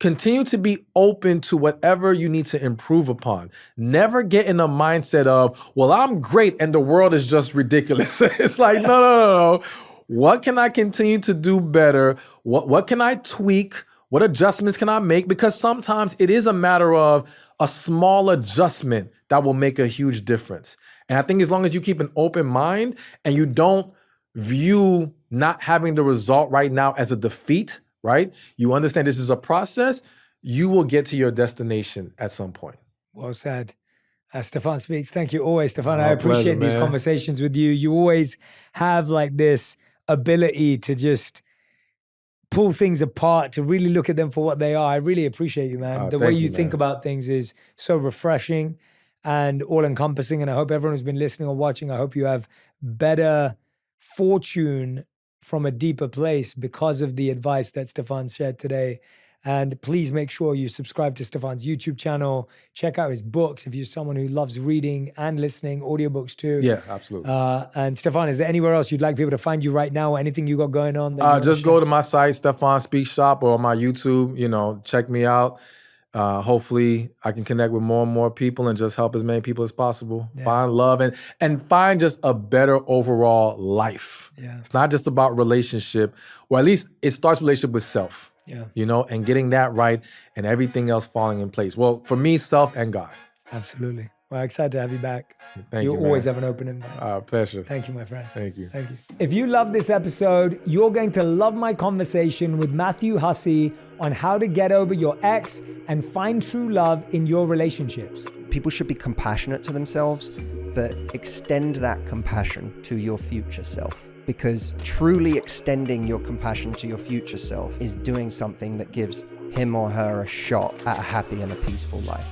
Continue to be open to whatever you need to improve upon. Never get in a mindset of, well, I'm great and the world is just ridiculous. It's like, no. What can I continue to do better? What can I tweak? What adjustments can I make? Because sometimes it is a matter of a small adjustment that will make a huge difference. And I think as long as you keep an open mind and you don't view not having the result right now as a defeat, right? You understand this is a process, you will get to your destination at some point. Well said. Stephan speaks. Thank you always, Stephan. I My appreciate pleasure, these man. conversations with you. You always have like this ability to just pull things apart, to really look at them for what they are. I really appreciate you, man. The way thank you you, think man. about things is so refreshing and all-encompassing. And I hope everyone who's been listening or watching, I hope you have better fortune from a deeper place because of the advice that Stephan shared today. And please make sure you subscribe to Stephan's YouTube channel. Check out his books if you're someone who loves reading and listening, audiobooks too. Yeah, absolutely. And Stephan, is there anywhere else you'd like people to find you right now or anything you got going on? that you wanna Just share? go to my site, Stephan Speaks Shop, or on my YouTube, check me out. Hopefully I can connect with more and more people and just help as many people as possible. Yeah. Find love and find just a better overall life. Yeah. It's not just about relationship, or at least it starts relationship with self. Yeah. And getting that right and everything else falling in place. Well, for me, self and God. Absolutely. Well, excited to have you back. Thank you you, always man. have an open invite. Pleasure. Thank you, my friend. Thank you. Thank you. If you love this episode, you're going to love my conversation with Matthew Hussey on how to get over your ex and find true love in your relationships. People should be compassionate to themselves, but extend that compassion to your future self. Because truly extending your compassion to your future self is doing something that gives him or her a shot at a happy and a peaceful life.